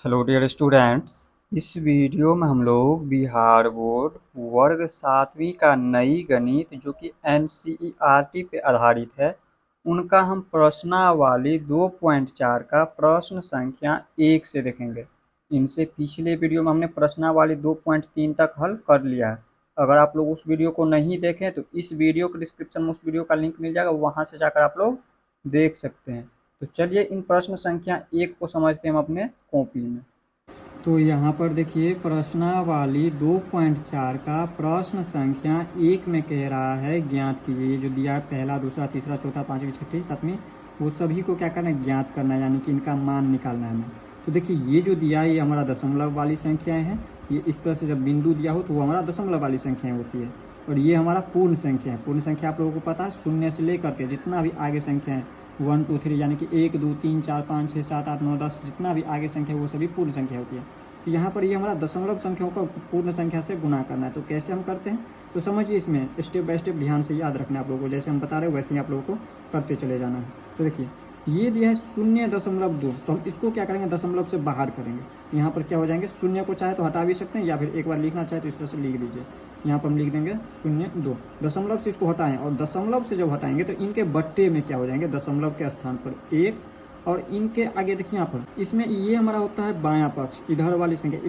Hello dear students. इस video में हम लोग बिहार बोर्ड वर्ग 7वीं का नई गणित जो कि एनसीईआरटी पे आधारित है उनका हम प्रश्नावली 2.4 का प्रश्न संख्या 1 से देखेंगे। इनसे पिछले वीडियो में हमने प्रश्नावली 2.3 तक हल कर लिया है। अगर आप लोग उस वीडियो को नहीं देखें तो इस वीडियो के डिस्क्रिप्शन में उस वीडियो का लिंक मिल जाएगा, वहाँ से जाकर आप लोग देख सकते हैं। तो चलिए इन प्रश्न संख्या 1 को समझते हैं हम अपने कॉपी में। तो यहाँ पर देखिए प्रश्नावली 2.4 का प्रश्न संख्या 1 में कह रहा है ज्ञात कीजिए। ये जो दिया है पहला, दूसरा, तीसरा, चौथा, पाँचवीं, छठी, सातवीं, वो सभी को क्या करना है, ज्ञात करना है, यानी कि इनका मान निकालना है हमें। तो देखिए ये जो दिया है ये हमारा दशमलव वाली संख्याएं हैं। ये इस तरह से जब बिंदु दिया हो तो वो हमारा दशमलव वाली संख्याएं होती है। और ये हमारा पूर्ण संख्या है। पूर्ण संख्या आप लोगों को पता है, शून्य से लेकर के जितना भी आगे संख्या है 1 2 3 यानी कि 1 2 3 4 5 6 7 8 9 10 जितना भी आगे संख्या है वो सभी पूर्ण संख्या होती है। तो यहाँ पर ये हमारा दशमलव संख्याओं का पूर्ण संख्या से गुणा करना है। तो कैसे हम करते हैं तो समझिए, इसमें स्टेप बाय स्टेप ध्यान से याद रखना है आप लोगों को। जैसे हम बता रहे हैं वैसे ही आप लोगों को करते चले जाना है। तो देखिए ये दिया है 0.2, तो हम इसको क्या करेंगे, दशमलव से बाहर करेंगे। यहाँ पर क्या हो जाएंगे, शून्य को चाहे तो हटा भी सकते हैं या फिर एक बार लिखना चाहे तो इस तरह से लिख दीजिए। यहाँ पर हम लिख देंगे 0.2, दशमलव से इसको हटाएं। और दशमलव से जब हटाएंगे तो इनके बट्टे में क्या हो जाएंगे, दशमलव के स्थान पर 1 और इनके आगे देखिए यहाँ पर इसमें ये हमारा होता है बायां पक्ष, इधर वाली संख्या।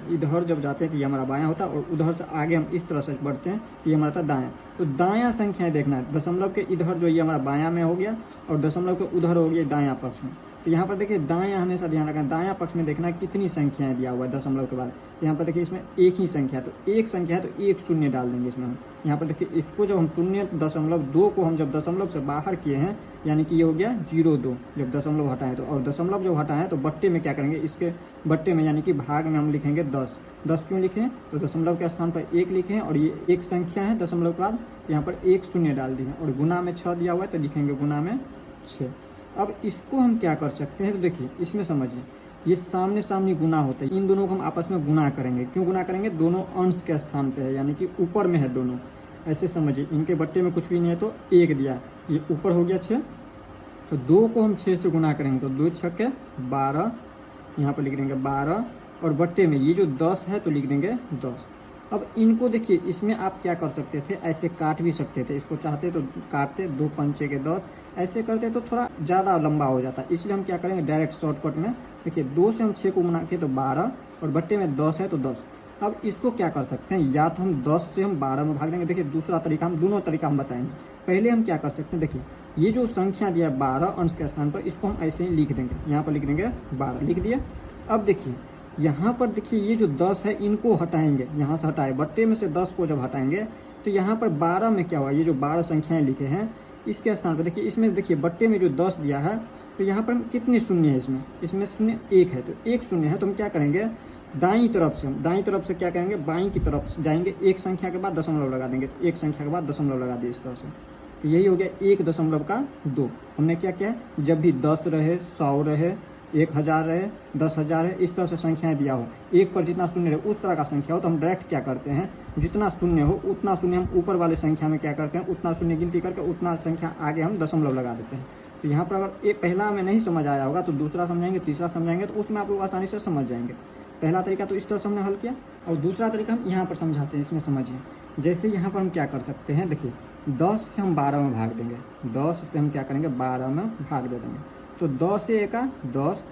इधर जब जाते हैं तो ये हमारा बायां होता है, और उधर से आगे हम इस तरह से बढ़ते हैं तो ये हमारा था दायां। तो दायां संख्याएं देखना है, दशमलव के इधर जो ये हमारा बायां में हो गया और दशमलव के उधर हो गया दायां पक्ष में। तो यहाँ पर देखिए दायां हमेशा ध्यान रखना, दायां पक्ष में देखना कितनी संख्याएं दिया हुआ है दशमलव के बाद। तो यहाँ पर देखिए इसमें एक ही संख्या है, तो एक संख्या है तो एक शून्य डाल देंगे इसमें हम। यहाँ पर देखिए इसको जब हम 0.2 को हम जब दशमलव से बाहर किए हैं यानी कि ये हो गया 0.2 जब दशमलव हटाएं तो। और दशमलव जब हटाएं तो बट्टे में क्या करेंगे, इसके बट्टे में यानी कि भाग में हम लिखेंगे 10। 10 क्यों लिखें, तो दशमलव के स्थान पर 1 लिखें और ये एक संख्या है दशमलव के बाद, यहाँ पर एक शून्य डाल दिए। और गुना में 6 दिया हुआ है तो लिखेंगे गुना में 6। अब इसको हम क्या कर सकते हैं, तो देखिए इसमें समझिए ये सामने सामने गुना होता है। इन दोनों को हम आपस में गुना करेंगे। क्यों गुना करेंगे, दोनों अंश के स्थान पे है यानी कि ऊपर में है दोनों। ऐसे समझिए इनके बट्टे में कुछ भी नहीं है तो 1 दिया, ये ऊपर हो गया 6, तो 2 को हम 6 से गुना करेंगे तो 2 छक्के 12, यहाँ पर लिख देंगे 12। और बट्टे में ये जो 10 है तो लिख देंगे 10। अब इनको देखिए इसमें आप क्या कर सकते थे, ऐसे काट भी सकते थे। इसको चाहते तो काटते, 2 पंचे के 10 ऐसे करते तो थोड़ा ज़्यादा लंबा हो जाता। इसलिए हम क्या करेंगे, डायरेक्ट शॉर्टकट में देखिए 2 से हम 6 को गुना के तो 12 और बट्टे में 10 है तो 10। अब इसको क्या कर सकते हैं, या तो हम 10 से हम 12 में भाग देंगे। देखिए दूसरा तरीका, हम दोनों तरीका हम बताएंगे। पहले हम क्या कर सकते हैं, देखिए ये जो संख्या दिया 12 अंश के स्थान पर, इसको हम ऐसे ही लिख देंगे। यहाँ पर लिख देंगे 12, लिख दिया। अब देखिए यहाँ पर देखिए ये जो 10 है इनको हटाएंगे, यहाँ से हटाए, बट्टे में से 10 को जब हटाएंगे तो यहाँ पर 12 में क्या हुआ, ये जो 12 संख्याएं लिखे हैं इसके स्थान पर देखिए, इसमें देखिए बट्टे में जो 10 दिया है तो यहाँ पर कितने शून्य है, इसमें शून्य 1 है, तो 1 शून्य है। तो हम क्या करेंगे, दाईं तरफ से क्या करेंगे, बाईं की तरफ जाएंगे, एक संख्या के बाद दशमलव लगा देंगे, तो एक संख्या के बाद दशमलव लगा दिए इस तरह से। तो यही हो गया 1.2। हमने क्या किया, जब भी 10 रहे, 100 रहे, 1000 रहे, 10,000 है, इस तरह से संख्याएं दिया हो, एक पर जितना शून्य रहे उस तरह का संख्या हो, तो हम डायरेक्ट क्या करते हैं, जितना शून्य हो उतना शून्य हम ऊपर वाले संख्या में क्या करते हैं, उतना शून्य गिनती करके उतना संख्या आगे हम दशमलव लगा देते हैं। तो यहाँ पर अगर एक पहला में नहीं समझ आया होगा तो दूसरा समझाएंगे, तीसरा समझाएंगे, तो उसमें आप लोग आसानी से समझ जाएंगे। पहला तरीका तो इस तरह से हमने हल किया, और दूसरा तरीका हम यहाँ पर समझाते हैं। इसमें समझिए, जैसे यहाँ पर हम क्या कर सकते हैं, देखिए 10 से हम 12 में भाग देंगे, 10 से हम क्या करेंगे 12 में भाग दे देंगे। तो 10 से 1 10,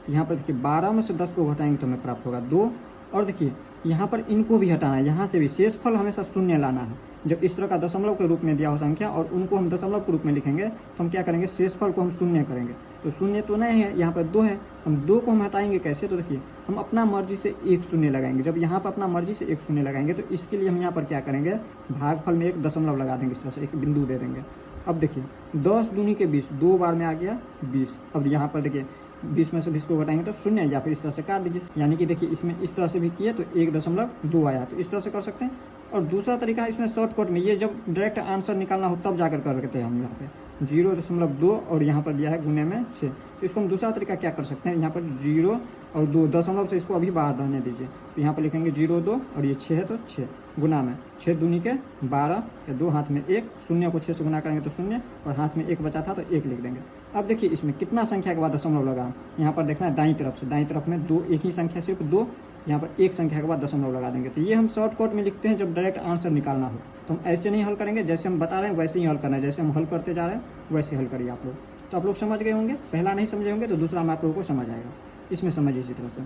यहाँ पर देखिए 12 में से 10 को घटाएंगे तो हमें प्राप्त होगा 2। और देखिए यहाँ पर इनको भी हटाना है, यहाँ से भी शेषफल हमेशा शून्य लाना है। जब इस तरह का दशमलव के रूप में दिया हो संख्या और उनको हम दशमलव के रूप में लिखेंगे तो हम क्या करेंगे, शेषफल को हम शून्य करेंगे। तो शून्य तो नहीं है, यहाँ पर 2 है, हम 2 को हम हटाएंगे कैसे, तो देखिए हम अपना मर्जी से एक शून्य लगाएंगे। जब यहाँ पर अपना मर्जी से एक शून्य लगाएंगे तो इसके लिए हम यहाँ पर क्या करेंगे, भागफल में एक दशमलव लगा देंगे, इस तरह से एक बिंदु दे देंगे। अब देखिए 10 दूनी के 20, 2 बार में आ गया 20। अब यहाँ पर देखिए 20 में से 20 को घटाएंगे तो शून्य, या फिर इस तरह से काट दीजिए। यानी कि देखिए इसमें इस तरह से भी किए तो 1.2 आया, तो इस तरह से कर सकते हैं। और दूसरा तरीका इसमें शॉर्टकट में, ये जब डायरेक्ट आंसर निकालना हो तब जाकर करते हैं हम। यहाँ पे 0.2 और यहाँ पर दिया है गुने में 6, तो इसको हम दूसरा तरीका क्या कर सकते हैं, यहाँ पर 0 और 2 दशमलव से इसको अभी बाहर रहने दीजिए। तो यहाँ पर लिखेंगे 0.2 और ये 6 है तो 6। गुना में 6 दूनी के 12 या 2 हाथ में 1, शून्य को 6 से गुना करेंगे तो शून्य, और हाथ में 1 बचा था तो 1 लिख देंगे। अब देखिए इसमें कितना संख्या के बाद दशमलव लगा, यहाँ पर देखना है दाईं तरफ से, दाईं तरफ में 2, एक ही संख्या सिर्फ 2, यहाँ पर एक संख्या के बाद दशमलव लगा देंगे। तो ये हम शॉर्टकट में लिखते हैं जब डायरेक्ट आंसर निकालना हो, तो हम ऐसे नहीं हल करेंगे, जैसे हम बता रहे हैं वैसे ही हल करना है, जैसे हम हल करते जा रहे हैं वैसे हल करिए आप लोग। तो आप लोग समझ गए होंगे, पहला नहीं समझे होंगे तो दूसरा में आप लोगों को समझ आएगा। इसमें समझिए इसी तरह से,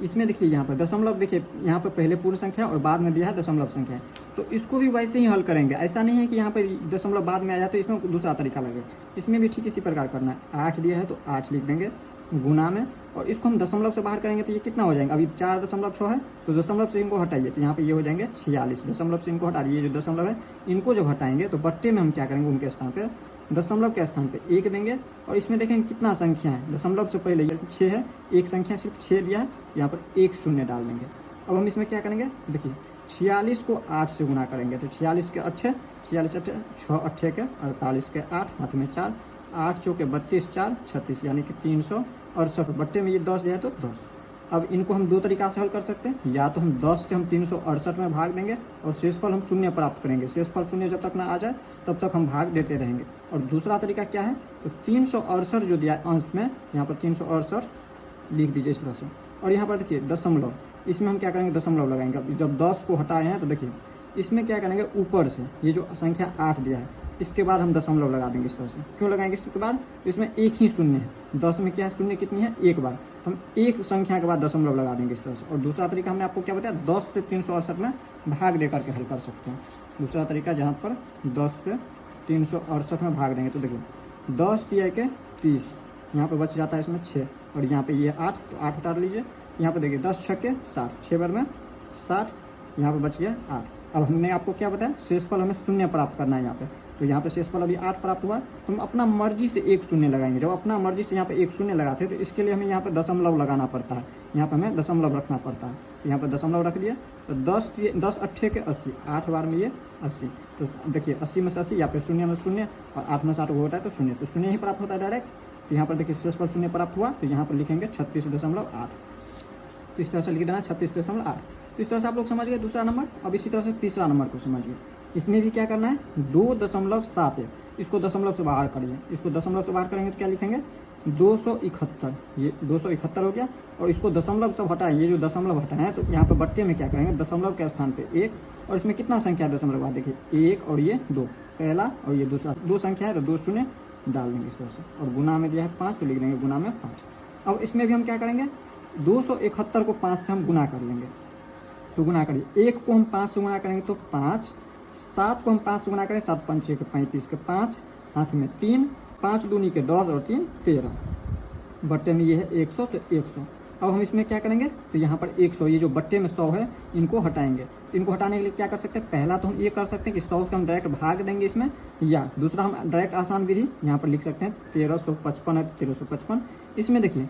इसमें देखिए यहाँ पर दशमलव, देखिए यहाँ पर पहले पूर्ण संख्या और बाद में दिया है दशमलव संख्या, तो इसको भी वैसे ही हल करेंगे। ऐसा नहीं है कि यहाँ पर दशमलव बाद में आया तो इसमें दूसरा तरीका लगे, इसमें भी ठीक इसी प्रकार करना है। 8 दिया है तो 8 लिख देंगे गुना में, और इसको हम दशमलव से बाहर करेंगे तो ये कितना हो जाएगा, अभी 4.6 है तो दशमलव से इनको हटाइए तो यहाँ पे ये हो जाएंगे 46, दशमलव से इनको हटा दिए, ये जो दशमलव है इनको जब हटाएंगे तो बट्टे में हम क्या करेंगे, उनके स्थान पे दशमलव के स्थान पे 1 देंगे। और इसमें देखेंगे कितना संख्या है, दशमलव से पहले ये 6 है, एक संख्या सिर्फ 6 दिया है, यहाँ पर 1 शून्य डाल देंगे। अब हम इसमें क्या करेंगे, देखिए 46 को 8 से गुना करेंगे तो 46 के 8, 46 8, 6 8 के 48 के 8, हाथ में 4, 8 चौके 32, 4 36, यानी कि 368, बट्टे में ये 10 दिया है तो 10। अब इनको हम दो तरीका से हल कर सकते हैं, या तो हम 10 से हम 368 में भाग देंगे और शेषफल हम शून्य प्राप्त करेंगे, शेषफल शून्य जब तक ना आ जाए तब तक हम भाग देते रहेंगे। और दूसरा तरीका क्या है, तो 368 जो दिया है अंश में, यहाँ पर 368 लिख दीजिए इस तरह से। और यहाँ पर देखिए दशमलव, इसमें हम क्या करेंगे, दशमलव लगाएंगे। अब जब 10 को हटाए हैं तो देखिए इसमें क्या करेंगे, ऊपर से ये जो संख्या 8 दिया है इसके बाद हम दशमलव लगा देंगे इस तरह से। क्यों लगाएंगे इसके बाद, तो इसमें एक ही शून्य है, 10 में क्या है, शून्य कितनी है, एक बार, तो हम एक संख्या के बाद दशमलव लगा देंगे इस तरह से। और दूसरा तरीका हमने आपको क्या बताया, 10 से 368 में भाग दे करके हल कर सकते हैं। दूसरा तरीका जहाँ पर 10 से 368 में भाग देंगे तो देखिए 10 दिया के 30, यहाँ पर बच जाता है इसमें 6, और यहाँ पे ये 8, तो 8 उतार लीजिए। यहाँ पर देखिए 10 छक्के 60, 6 बार में 60, यहाँ पर बच गया 8। अब हमने आपको क्या बताया, शेषफल हमें शून्य प्राप्त करना है यहाँ पे, तो यहाँ पे शेषफल अभी 8 प्राप्त हुआ, तो हम अपना मर्जी से एक शून्य लगाएंगे। जब अपना मर्जी से यहाँ पे एक शून्य लगाते हैं तो इसके लिए हमें यहाँ पे दशमलव लगाना पड़ता है, यहाँ पे हमें दशमलव रखना पड़ता है। तो यहाँ पे दशमलव रख दिया, तो 10 8 के 80, 8 बार में ये 80, तो देखिए 80 में से 80, यहाँ पे शून्य में शून्य, और 8 में 60 होता है तो शून्य, तो शून्य ही प्राप्त होता है डायरेक्ट। तो यहाँ पर देखिए शेषफल शून्य प्राप्त हुआ, तो यहाँ पर लिखेंगे 36.8, तो इस तरह से लिख देना 36.8। तो इस तरह से आप लोग समझ गए दूसरा नंबर। अब इसी तरह से तीसरा नंबर को समझिए, इसमें भी क्या करना है, 2.71, इसको दशमलव से बाहर करिए, इसको दशमलव से बाहर करेंगे तो क्या लिखेंगे, 271, ये 271 हो गया। और इसको दशमलव से हटाए, ये जो दशमलव हटाए हैं तो यहाँ पर बट्टे में क्या करेंगे, दशमलव के स्थान पे 1, और इसमें कितना संख्या है दशमलव बाद, देखिए 1 और ये 2, पहला और ये दूसरा, 2 संख्या है तो 2 शून्य डाल देंगे इस तरह से। और गुना में दिया है 5 तो लिख देंगे गुना में 5। अब इसमें भी हम क्या करेंगे, 271 को 5 से हम गुना कर लेंगे, तो गुना करिए, 1 को हम 5 से गुना करेंगे तो 5, 7 को हम 5 से गुना करेंगे, 7 5 6 के 35 के 5, हाथ में 3, 5 दूनी के 10 और 3 13, बट्टे में ये है 100 तो 100। अब हम इसमें क्या करेंगे, तो यहाँ पर 100, ये जो बट्टे में 100 है इनको हटाएंगे। इनको हटाने के लिए क्या कर सकते हैं, पहला तो हम ये कर सकते हैं कि 100 से हम डायरेक्ट भाग देंगे इसमें, या दूसरा हम डायरेक्ट आसान विधि यहाँ पर लिख सकते हैं 1355 है तो 1355। इसमें देखिए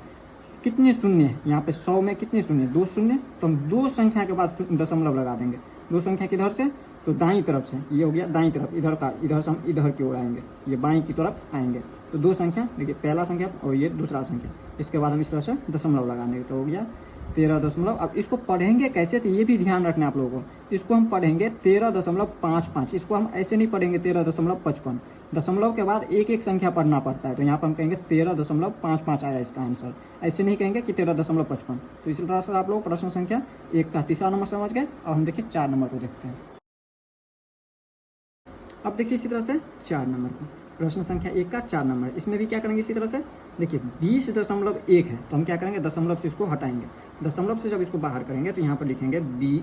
कितने शून्य है, यहाँ पे 100 में कितने शून्य, 2 शून्य, तो हम 2 संख्या के बाद दशमलव लगा देंगे। 2 संख्या किधर से, तो दाईं तरफ से, ये हो गया दाईं तरफ, इधर का, इधर से हम इधर की ओर आएंगे, ये बाईं की तरफ आएंगे। तो 2 संख्या देखिए, पहला संख्या और ये दूसरा संख्या, इसके बाद हम इस तरह से दशमलव लगाएंगे तो हो गया 13 अब इसको पढ़ेंगे कैसे, तो ये भी ध्यान रखना है आप लोगों को। इसको हम पढ़ेंगे 13.55, इसको हम ऐसे नहीं पढ़ेंगे 13.55, दशमलव के बाद एक एक संख्या पढ़ना पड़ता है। तो यहाँ पर हम कहेंगे 13.55 आया इसका आंसर, ऐसे नहीं कहेंगे कि 13.55। तो इसी तरह से आप लोग प्रश्न संख्या 1 का तीसरा नंबर समझ गए। अब हम देखिए 4 नंबर को देखते हैं। अब देखिए इसी तरह से 4 नंबर को, प्रश्न संख्या 1 का 4 नंबर, इसमें भी क्या करेंगे इसी तरह से, देखिए 20.1 है तो हम क्या करेंगे, दशमलव से इसको हटाएंगे। दशमलव से जब इसको बाहर करेंगे तो यहाँ पर लिखेंगे 20,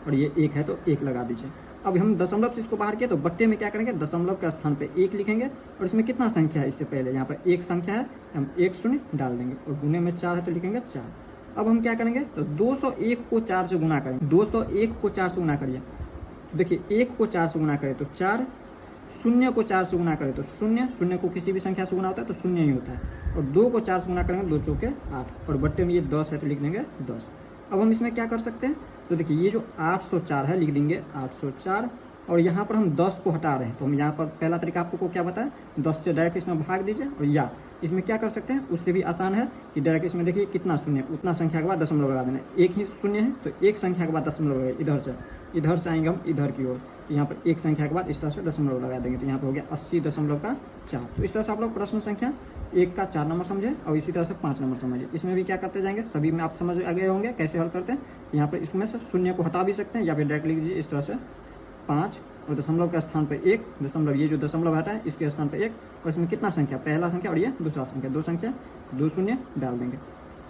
और ये 1 है तो 1 लगा दीजिए। अब हम दशमलव से इसको बाहर किया तो बट्टे में क्या करेंगे, दशमलव के स्थान पे 1 लिखेंगे। और इसमें कितना संख्या है, इससे पहले यहाँ पर 1 संख्या है, हम 1 शून्य डाल देंगे, और गुने में 4 है तो लिखेंगे 4। अब हम क्या करेंगे, तो 201 को 4 से गुना करेंगे, 201 को 4 से गुना करिए, देखिए 1 को 4 से गुना करें तो 4, 0 को 4 से गुना करें तो 0, 0 को किसी भी संख्या से गुना होता है तो 0 ही होता है। और 2 को 4 से गुना करेंगे, 2 चौके 8, और बट्टे में ये 10 है तो लिख देंगे 10। अब हम इसमें क्या कर सकते हैं, तो देखिए ये जो 804 है लिख देंगे 804, और यहाँ पर हम 10 को हटा रहे हैं तो हम यहाँ पर पहला तरीका आपको क्या बताया, 10 से डायरेक्ट इसमें भाग दीजिए, और या इसमें क्या कर सकते हैं, उससे भी आसान है कि डायरेक्ट इसमें देखिए कितना शून्य, उतना संख्या के बाद दशमलव लगा देना। एक ही शून्य है तो एक संख्या के बाद दशमलव लगाए, इधर से आएंगे हम इधर की ओर, तो यहाँ पर एक संख्या के बाद इस तरह से दशमलव लगा देंगे, तो यहाँ पर हो गया 80.4। तो इस तरह से आप लोग प्रश्न संख्या 1 का 4 नंबर समझे और इसी तरह से 5 नंबर समझे। इसमें भी क्या करते जाएंगे, सभी में आप समझ आ गए होंगे कैसे हल करते हैं। यहाँ पर इसमें से शून्य को हटा भी सकते हैं या फिर डायरेक्ट लिख दीजिए इस तरह से 5 और दशमलव के स्थान पर 1, दशमलव ये जो दशमलव हटा है इसके स्थान पर 1, और इसमें कितना संख्या, पहला संख्या और ये दूसरा संख्या, दो संख्या, दो शून्य डाल देंगे।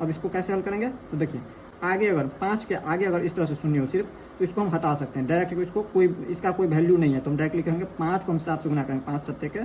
अब इसको कैसे हल करेंगे, तो देखिए आगे अगर 5 के आगे अगर इस तरह से शून्य हो सिर्फ, तो इसको हम हटा सकते हैं डायरेक्ट, इसको कोई इसका कोई वैल्यू नहीं है तो हम डायरेक्ट लिखेंगे 5 को हम 7 से गुना करेंगे, 5 सत्ते के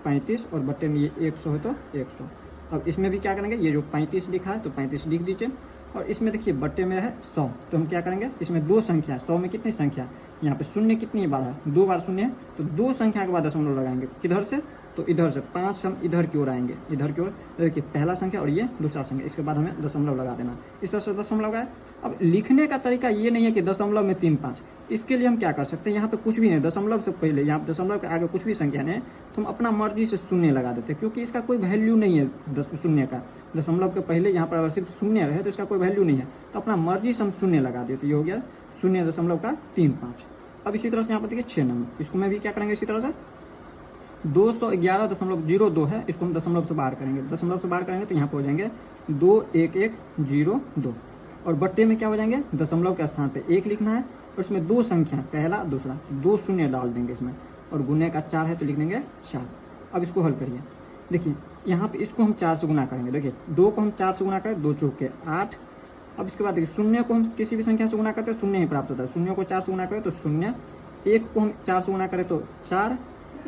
35 और बट्टे में ये 100 है तो 100। अब इसमें भी क्या करेंगे, ये जो 35 लिखा है तो 35 लिख दीजिए, और इसमें देखिए बट्टे में है 100, तो हम क्या करेंगे, इसमें दो संख्या, 100 में कितनी संख्या, यहाँ पे शून्य कितनी बार है, 2 बार शून्य है, तो दो संख्या के बाद दशमलव लगाएंगे, किधर से, तो इधर से 5 हम इधर की ओर आएंगे, इधर की ओर, देखिए पहला संख्या और ये दूसरा संख्या, इसके बाद हमें दशमलव लगा देना, इस तरह से दशमलव लगाए। अब लिखने का तरीका ये नहीं है कि दशमलव में 3 5, इसके लिए हम क्या कर सकते हैं, यहाँ पे कुछ भी नहीं, दशमलव से पहले यहाँ दशमलव के आगे कुछ भी संख्या नहीं है तो हम अपना मर्जी से शून्य लगा देते हैं, क्योंकि इसका कोई वैल्यू नहीं है शून्य का, दशमलव के पहले यहाँ पर अगर सिर्फ शून्य रहे तो इसका कोई वैल्यू नहीं है, तो अपना मर्जी से हम शून्य लगा देते, तो ये हो गया 0.35। अब इसी तरह से यहाँ पर देखिए 6 नंबर, इसको मैं भी क्या करेंगे इसी तरह से 211.02 है, इसको हम दशमलव से बाहर करेंगे, दशमलव से बाहर करेंगे तो यहाँ पर हो जाएंगे 21102, और बट्टे में क्या हो जाएंगे, दशमलव के स्थान पे 1 लिखना है और इसमें दो संख्या, पहला दूसरा, दो शून्य डाल देंगे इसमें, और गुने का 4 है तो लिख देंगे 4। अब इसको हल करिए, देखिए यहाँ पे इसको हम 4 से गुना करेंगे, देखिए 2 को हम 4 से गुना करें, 2 चौके 8। अब इसके बाद देखिए शून्य को हम किसी भी संख्या से गुना करते हैं शून्य ही प्राप्त होता है, शून्य को 4 से गुना करें तो शून्य, 1 को हम 4 से गुना करें तो 4,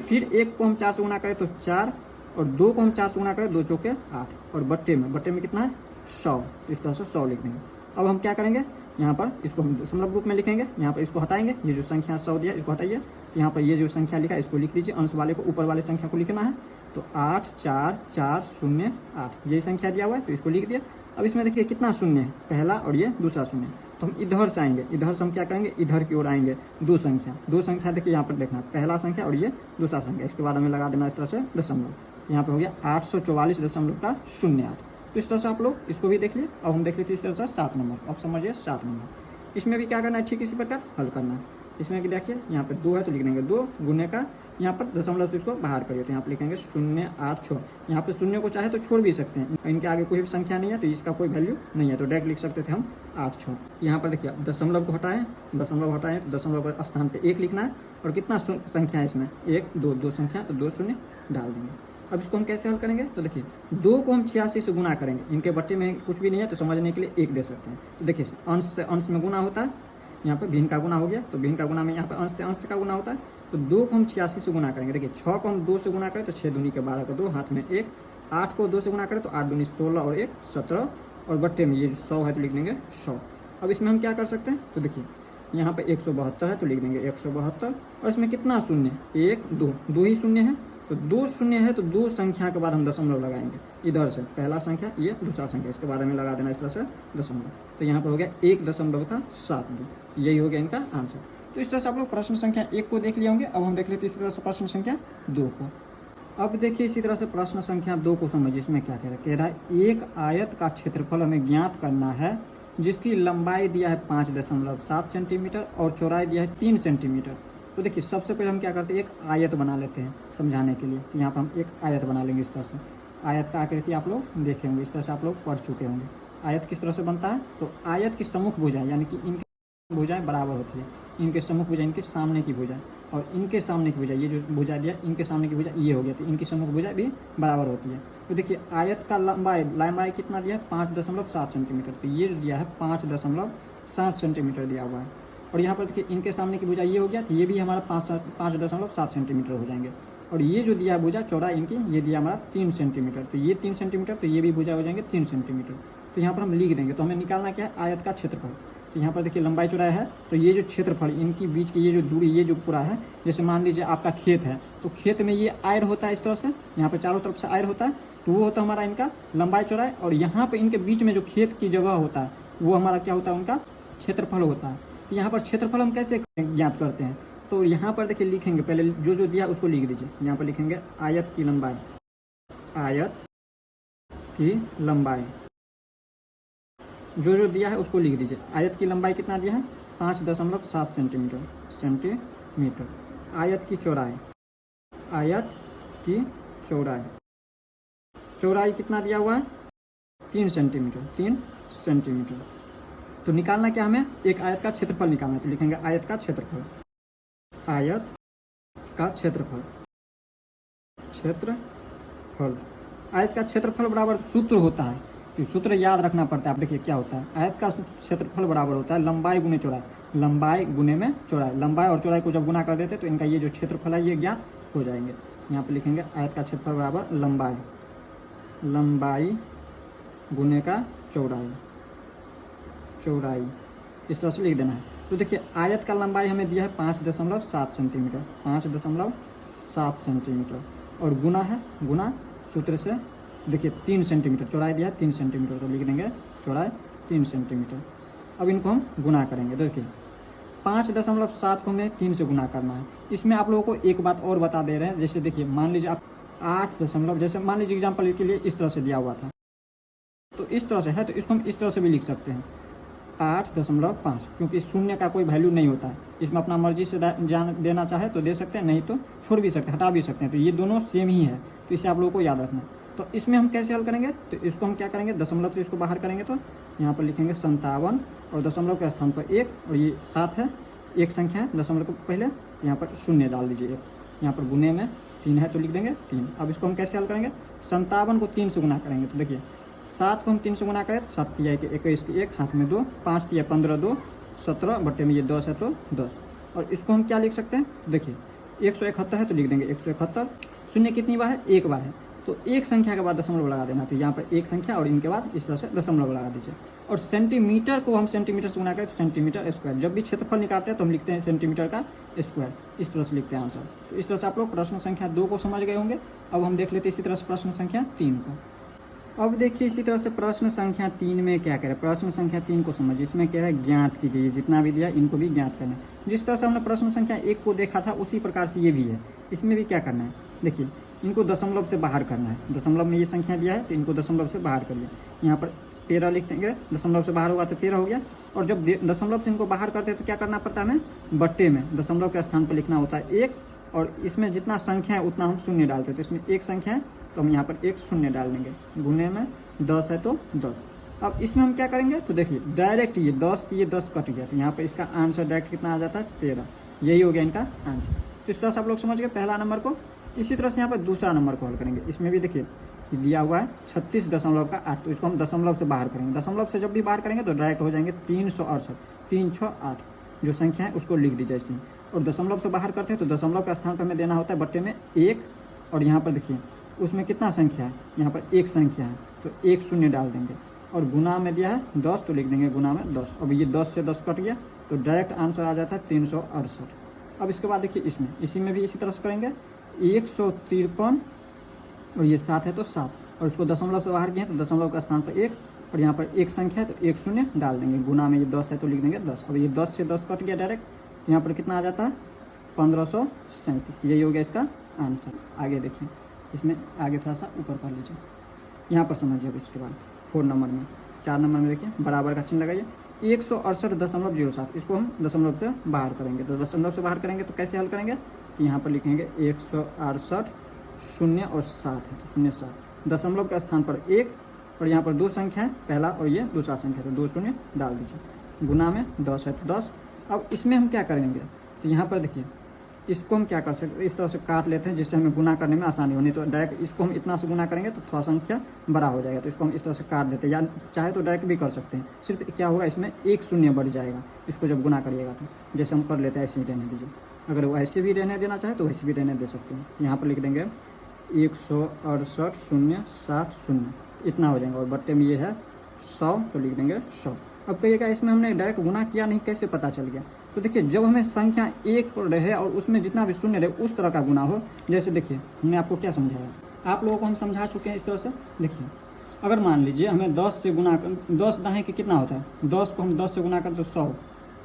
फिर 1 को हम 4 से गुना करें तो 4, और 2 को हम 4 से गुना करें, 2 चौके 8, और बट्टे में कितना है 100, तो इस तरह से 100 लिख देंगे। अब हम क्या करेंगे, यहाँ पर इसको हम दशमलव रूप में लिखेंगे, यहाँ पर इसको हटाएंगे, ये जो संख्या 100 दिया इसको हटाइए, यहाँ पर ये जो संख्या लिखा है इसको लिख दीजिए, अंश वाले को ऊपर वाले संख्या को लिखना है, तो 84408 यही संख्या दिया हुआ है तो इसको लिख दिया। अब इसमें देखिए कितना शून्य है, पहला और ये दूसरा शून्य, तो हम इधर से आएंगे, इधर से हम क्या करेंगे, इधर की ओर आएंगे, दो संख्या देखिए यहाँ पर देखना, पहला संख्या और ये दूसरा संख्या, इसके बाद हमें लगा देना इस तरह से दशमलव, यहाँ पर हो गया 844.08। तो इस तरह से आप लोग इसको भी देख लिए। अब हम देख लेते इस तरह से 7 नंबर, अब समझिए 7 नंबर, इसमें भी क्या करना है, ठीक इसी प्रकार हल करना है। इसमें कि देखिए यहाँ पे 2 है तो लिख देंगे 2 गुने का, यहाँ पर दशमलव से इसको बाहर करिए तो यहाँ पर लिखेंगे 086, यहाँ पे शून्य को चाहे तो छोड़ भी सकते हैं, इनके आगे कोई भी संख्या नहीं है तो इसका कोई वैल्यू नहीं है, तो डायरेक्ट लिख सकते थे हम 86। यहाँ पर देखिए दशमलव को हटाएं, तो दशमलव के स्थान पर 1 लिखना है, और कितना संख्या है इसमें 1 2 संख्या, तो 2 शून्य डाल देंगे। अब इसको हम कैसे हल करेंगे, तो देखिए 2 को हम 86 से गुना करेंगे, इनके बट्टे में कुछ भी नहीं है तो समझने के लिए 1 दे सकते हैं। तो देखिए अंश से अंश में गुना होता है, यहाँ पर भिन्न का गुना हो गया, तो भिन्न का गुना में यहाँ पर अंश से अंश का गुना होता है, तो 2 को हम 86 से गुना करेंगे। देखिए 6 को हम 2 से गुना करें तो 6 दूनी के 12 को 2, हाथ में 1, 8 को 2 से गुना करें तो 8 दूनी 16 और 1 17, और बट्टे में ये जो 100 है तो लिख देंगे 100। अब इसमें हम क्या कर सकते हैं, तो देखिए यहाँ पर 172 है तो लिख देंगे 172, और इसमें कितना शून्य, 1 2 ही शून्य है, तो 2 शून्य है तो 2 संख्या के बाद हम दशमलव लगाएंगे, इधर से पहला संख्या ये दूसरा संख्या, इसके बाद हमें लगा देना इस तरह से दशमलव, तो यहाँ पर हो गया 1.72, यही हो गया इनका आंसर। तो इस तरह से आप लोग प्रश्न संख्या 1 को देख लिए होंगे। अब हम देख लेते हैं इसी तरह से प्रश्न संख्या 2 को। अब देखिए इसी तरह से प्रश्न संख्या 2 को समझिए, इसमें क्या कह रहा है, एक आयत का क्षेत्रफल हमें ज्ञात करना है जिसकी लंबाई दिया है 5.7 सेंटीमीटर और चौड़ाई दिया है 3 सेंटीमीटर। तो देखिए सबसे पहले हम क्या करते हैं, एक आयत बना लेते हैं समझाने के लिए, तो यहाँ पर हम एक आयत बना लेंगे इस तरह से। आयत का आकृति आप लोग देखे होंगे, इस तरह से आप लोग पढ़ चुके होंगे। आयत किस तरह से बनता है, तो आयत की सम्मुख भुजाएं यानी कि इनकी भुजाएं बराबर होती है, इनके सम्मुख भुजा इनके सामने की भुजा और इनके सामने की भुजा, ये जो भुजा दिया इनके सामने की भुजा ये हो गया, तो इनकी सम्मुख भुजा भी बराबर होती है। तो देखिए आयत का लंबाई कितना दिया है 5.7 सेंटीमीटर, तो ये दिया है 5.7 सेंटीमीटर दिया हुआ है, और यहाँ पर देखिए इनके सामने की भुजा ये हो गया, तो ये भी हमारा 5.7 सेंटीमीटर हो जाएंगे, और ये जो दिया है भुजा चौड़ा इनकी ये दिया हमारा 3 सेंटीमीटर, तो ये 3 सेंटीमीटर, तो ये भी भुजा हो जाएंगे 3 सेंटीमीटर। तो यहाँ पर हम लिख देंगे, तो हमें निकालना क्या है, आयत का क्षेत्रफल। तो यहाँ पर देखिए लंबाई चौड़ाई है, तो ये जो क्षेत्रफल इनकी बीच की ये जो दूरी ये जो पूरा है, जैसे मान लीजिए आपका खेत है, तो खेत में ये आयर होता है इस तरह से, यहाँ पर चारों तरफ से आयर होता है, तो वो होता है हमारा इनका लंबाई चौड़ाई, और यहाँ पर इनके बीच में जो खेत की जगह होता है वो हमारा क्या होता है, उनका क्षेत्रफल होता है। तो यहाँ पर क्षेत्रफल हम कैसे ज्ञात करते हैं, तो यहाँ पर देखिए लिखेंगे, पहले जो दिया उसको लिख दीजिए, यहाँ पर लिखेंगे आयत की लंबाई, आयत की लंबाई, जो जो दिया है उसको लिख दीजिए। आयत की लंबाई कितना दिया है 5.7 सेंटीमीटर। आयत की चौड़ाई, आयत की चौड़ाई कितना दिया हुआ है 3 सेंटीमीटर। तो निकालना क्या हमें, एक आयत का क्षेत्रफल निकालना है। तो लिखेंगे आयत का क्षेत्रफल, आयत का क्षेत्रफल। आयत का क्षेत्रफल बराबर सूत्र होता है, तो सूत्र याद रखना पड़ता है। आप देखिए क्या होता है, आयत का क्षेत्रफल बराबर होता है लंबाई गुने चौड़ाई, लंबाई गुने में चौड़ाई। लंबाई और चौड़ाई को जब गुना कर देते हैं तो इनका ये जो क्षेत्रफल है ये ज्ञात हो जाएंगे। यहाँ पे लिखेंगे आयत का क्षेत्रफल बराबर लंबाई गुने का चौड़ाई, इस तरह से लिख देना है। तो देखिए आयत का लंबाई हमें दिया है 5.7 सेंटीमीटर और गुना सूत्र से देखिए 3 सेंटीमीटर, चौड़ाई दिया है 3 सेंटीमीटर, तो लिख देंगे चौड़ाई 3 सेंटीमीटर। अब इनको हम गुना करेंगे। देखिए 5.7 को हमें 3 से गुना करना है। इसमें आप लोगों को एक बात और बता दे रहे हैं, जैसे देखिए मान लीजिए आप 8 जैसे मान लीजिए एग्जाम्पल के लिए इस तरह से दिया हुआ था, तो इस तरह से है, तो इसको हम इस तरह से भी लिख सकते हैं 8.5, क्योंकि शून्य का कोई वैल्यू नहीं होता है। इसमें अपना मर्जी से जान देना चाहे तो दे सकते हैं, नहीं तो छोड़ भी सकते हैं, हटा भी सकते हैं। तो ये दोनों सेम ही है, तो इसे आप लोगों को याद रखना है। तो इसमें हम कैसे हल करेंगे, तो इसको हम क्या करेंगे, दशमलव से इसको बाहर करेंगे, तो यहाँ पर लिखेंगे 57 और दशमलव के स्थान पर 1 और ये 7 है, एक संख्या है दशमलव को पहले, यहाँ पर शून्य डाल दीजिए 1, यहाँ पर गुने में 3 है तो लिख देंगे 3। अब इसको हम कैसे हल करेंगे, 57 को 3 से गुना करेंगे। तो देखिए 7 को हम 3 से गुना करें तो 7 तिया 21 की 1, हाथ में 2, 5 तिया 15, 2 17, बट्टे में ये 10 है तो 10। और इसको हम क्या लिख सकते हैं, तो देखिए 171 है तो लिख देंगे 171। शून्य कितनी बार है, एक बार है, तो एक संख्या के बाद दशमलव लगा देना। तो यहाँ पर एक संख्या और इनके बाद इस तरह से दशमलव लगा दीजिए। और सेंटीमीटर को हम सेंटीमीटर से गुना करें तो सेंटीमीटर स्क्वायर। जब भी क्षेत्रफल निकालते हैं तो हम लिखते हैं सेंटीमीटर का स्क्वायर, इस तरह से लिखते हैं आंसर। तो इस तरह से आप लोग प्रश्न संख्या 2 को समझ गए होंगे। अब हम देख लेते हैं इसी तरह से प्रश्न संख्या 3 को। अब देखिए इसी तरह से प्रश्न संख्या 3 में क्या करें, प्रश्न संख्या 3 को समझिए। इसमें क्या है, ज्ञात कीजिए, जितना भी दिया इनको भी ज्ञात करना है। जिस तरह से हमने प्रश्न संख्या 1 को देखा था उसी प्रकार से ये भी है। इसमें भी क्या करना है, देखिए इनको दशमलव से बाहर करना है। दशमलव में ये संख्या दिया है तो इनको दशमलव से बाहर करिए। यहाँ पर 13 लिख देंगे, दशमलव से बाहर होगा तो 13 हो गया। और जब दशमलव से इनको बाहर करते हैं तो क्या करना पड़ता है हमें, बट्टे में दशमलव के स्थान पर लिखना होता है 1, और इसमें जितना संख्या है उतना हम शून्य डालते हैं। तो इसमें एक संख्या है तो हम यहाँ पर एक शून्य डाल देंगे, गुने में 10 है तो 10। अब इसमें हम क्या करेंगे, तो देखिए डायरेक्ट ये 10 कट गया, तो यहाँ पर इसका आंसर डायरेक्ट कितना आ जाता है 13। यही हो गया इनका आंसर। तो इस तरह से आप लोग समझ गए पहला नंबर को। इसी तरह से यहाँ पर दूसरा नंबर को हल करेंगे। इसमें भी देखिए दिया हुआ है 36.8, तो इसको हम दशमलव से बाहर करेंगे। दशमलव से जब भी बाहर करेंगे तो डायरेक्ट हो जाएंगे 368, 368 जो संख्या है उसको लिख दीजिए इसमें। और दशमलव से बाहर करते हैं तो दशमलव का स्थान पर हमें देना होता है बट्टे में 1, और यहाँ पर देखिए उसमें कितना संख्या है, यहाँ पर एक संख्या है तो एक शून्य डाल देंगे। और गुना में दिया है 10 तो लिख देंगे गुना में 10। अब ये 10 से 10 कट गया तो डायरेक्ट आंसर आ जाता है 368। अब इसके बाद देखिए इसी में भी इसी तरह से करेंगे 153, और ये 7 है तो 7, और इसको दशमलव से बाहर किए तो दशमलव का स्थान पर 1, और यहाँ पर एक संख्या है तो एक शून्य डाल देंगे। गुना में ये 10 है तो लिख देंगे 10। अब ये 10 से 10 कट गया डायरेक्ट, तो यहाँ पर कितना आ जाता है 1537। यही हो गया इसका आंसर। आगे देखिए, इसमें आगे थोड़ा सा ऊपर कर लीजिए, यहाँ पर समझिए। अब इसके बाद 4 नंबर में 4 नंबर में देखिए बराबर का चिन्ह लगाइए, 168.07, इसको हम दशमलव से बाहर करेंगे। तो दशमलव से बाहर करेंगे तो कैसे हल करेंगे, तो यहाँ पर लिखेंगे 168, 0 और 7 है तो 0 7, दशमलव के स्थान पर 1, और यहाँ पर 2 संख्या है, पहला और ये दूसरा संख्या, तो 2 शून्य डाल दीजिए। गुना में 10 है तो 10। अब इसमें हम क्या करेंगे, तो यहाँ पर देखिए इसको हम क्या कर सकते हैं, इस तरह से काट लेते हैं जिससे हमें गुना करने में आसानी हो। नहीं तो डायरेक्ट इसको हम इतना से गुना करेंगे तो थोड़ा संख्या बड़ा हो जाएगा, तो इसको हम इस तरह से काट देते हैं, या चाहे तो डायरेक्ट भी कर सकते हैं। सिर्फ क्या होगा, इसमें एक शून्य बढ़ जाएगा इसको जब गुना करिएगा तो। जैसे हम कर लेते हैं ऐसे ही रहने दीजिए, अगर वो ऐसे भी रहने देना चाहे तो वैसे भी रहने दे सकते हैं। यहाँ पर लिख देंगे 168.070, इतना हो जाएगा, और बट्टे में ये है 100 तो लिख देंगे 100। अब कहिएगा इसमें हमने डायरेक्ट गुना किया नहीं, कैसे पता चल गया, तो देखिए जब हमें संख्या 1 रहे और उसमें जितना भी शून्य रहे उस तरह का गुना हो। जैसे देखिए हमने आपको क्या समझाया, आप लोगों को हम समझा चुके हैं इस तरह से। देखिए अगर मान लीजिए हमें 10 से गुना 10 दाएँ के कितना होता है, 10 को हम 10 से गुना करते तो 100,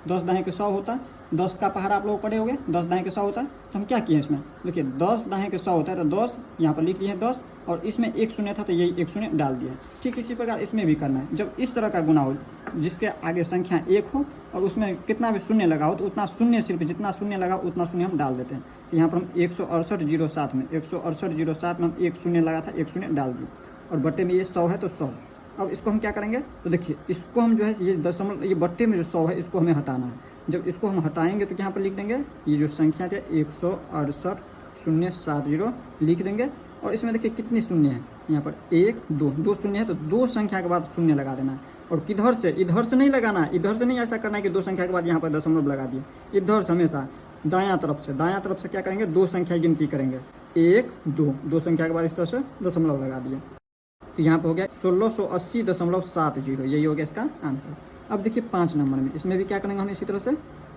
10 दाएँ के 100 होता, 10 का पहाड़ा आप लोग पढ़े होंगे, 10 दाएँ के 100 होता है। तो हम क्या किए इसमें, देखिए 10 दाएँ के 100 होता है, तो 10 यहाँ पर लिख दिए 10, और इसमें एक शून्य था तो यही एक शून्य डाल दिया। ठीक इसी प्रकार इसमें भी करना है। जब इस तरह का गुना हो जिसके आगे संख्या 1 हो और उसमें कितना भी शून्य लगा हो, तो उतना शून्य, सिर्फ जितना शून्य लगा उतना शून्य हम डाल देते हैं। तो यहाँ पर हम 168,07 में 168,07 में हम एक शून्य लगा था, एक शून्य डाल दिए, और बट्टे में ये 100 है तो 100। अब इसको हम क्या करेंगे, तो देखिए इसको हम जो है ये दशमलव, ये बट्टे में जो 100 है इसको हमें हटाना है। जब इसको हम हटाएंगे तो यहाँ पर लिख देंगे ये जो संख्या थे 168,070 लिख देंगे। और इसमें देखिए कितनी शून्य है, यहाँ पर 1 2 2 शून्य है, तो 2 संख्या के बाद शून्य लगा देना है। और किधर से, इधर से नहीं लगाना है, इधर से नहीं ऐसा करना है कि 2 संख्या के बाद यहाँ पर दशमलव लगा दिए। इधर से हमेशा दायां तरफ से क्या करेंगे, 2 संख्या गिनती करेंगे, 1 2, 2 संख्या के बाद इस तरह से दशमलव लगा दिए। तो यहाँ पे हो गया 1680.70, यही हो गया इसका आंसर। अब देखिए 5 नंबर में, इसमें भी क्या करेंगे हम इसी तरह से।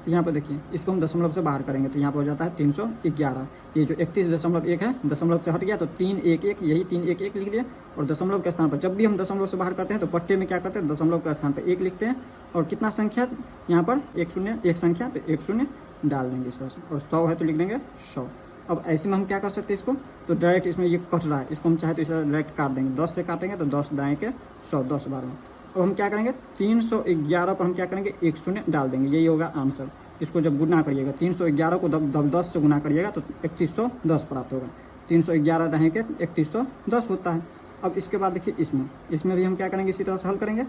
तो यहाँ पर देखिए इसको हम दशमलव से बाहर करेंगे, तो यहाँ पर हो जाता है 311। ये जो 31.1 है दशमलव से हट गया, तो 311, यही 311 लिख दिया। और दशमलव के स्थान पर जब भी हम दशमलव से बाहर करते हैं तो पट्टे में क्या करते हैं, दशमलव के स्थान पर 1 लिखते हैं। और कितना संख्या यहाँ पर, एक शून्य, एक संख्या, तो एक शून्य डाल देंगे इस तरह से। और 100 है तो लिख देंगे 100। अब ऐसे में हम क्या कर सकते हैं इसको, तो डायरेक्ट इसमें ये कट रहा है, इसको हम चाहे तो इसे डायरेक्ट काट देंगे। 10 से काटेंगे तो 10 दाएँ के 100, 10 12। अब हम क्या करेंगे, 311 पर हम क्या करेंगे, एक शून्य डाल देंगे, यही होगा आंसर। इसको जब गुना करिएगा 311 को जब 10 से गुना करिएगा तो 3110 प्राप्त होगा। 311 दाएँ के 3110 होता है। अब इसके बाद देखिए इसमें भी हम क्या करेंगे, इसी तरह से हल करेंगे।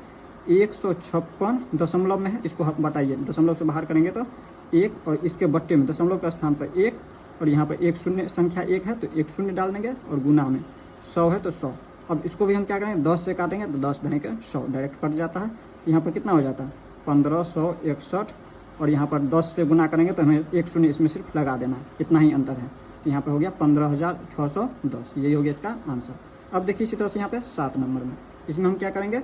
156 दशमलव में है, इसको बताइए, दशमलव से बाहर करेंगे तो 1, और इसके बट्टे में दशमलव के स्थान पर 1, और यहाँ पर एक शून्य, संख्या 1 है तो एक शून्य डाल देंगे, और गुना में 100 है तो 100। अब इसको भी हम क्या करेंगे, 10 से काटेंगे तो 10 दाएँ के 100 डायरेक्ट कट जाता है। यहाँ पर कितना हो जाता है, 1561, और यहाँ पर 10 से गुना करेंगे तो हमें एक शून्य इसमें सिर्फ लगा देना है, इतना ही अंतर है। तो यहाँ पर हो गया 15,610, यही हो गया इसका आंसर। अब देखिए इसी तरह से यहाँ पे 7 नंबर में, इसमें हम क्या करेंगे,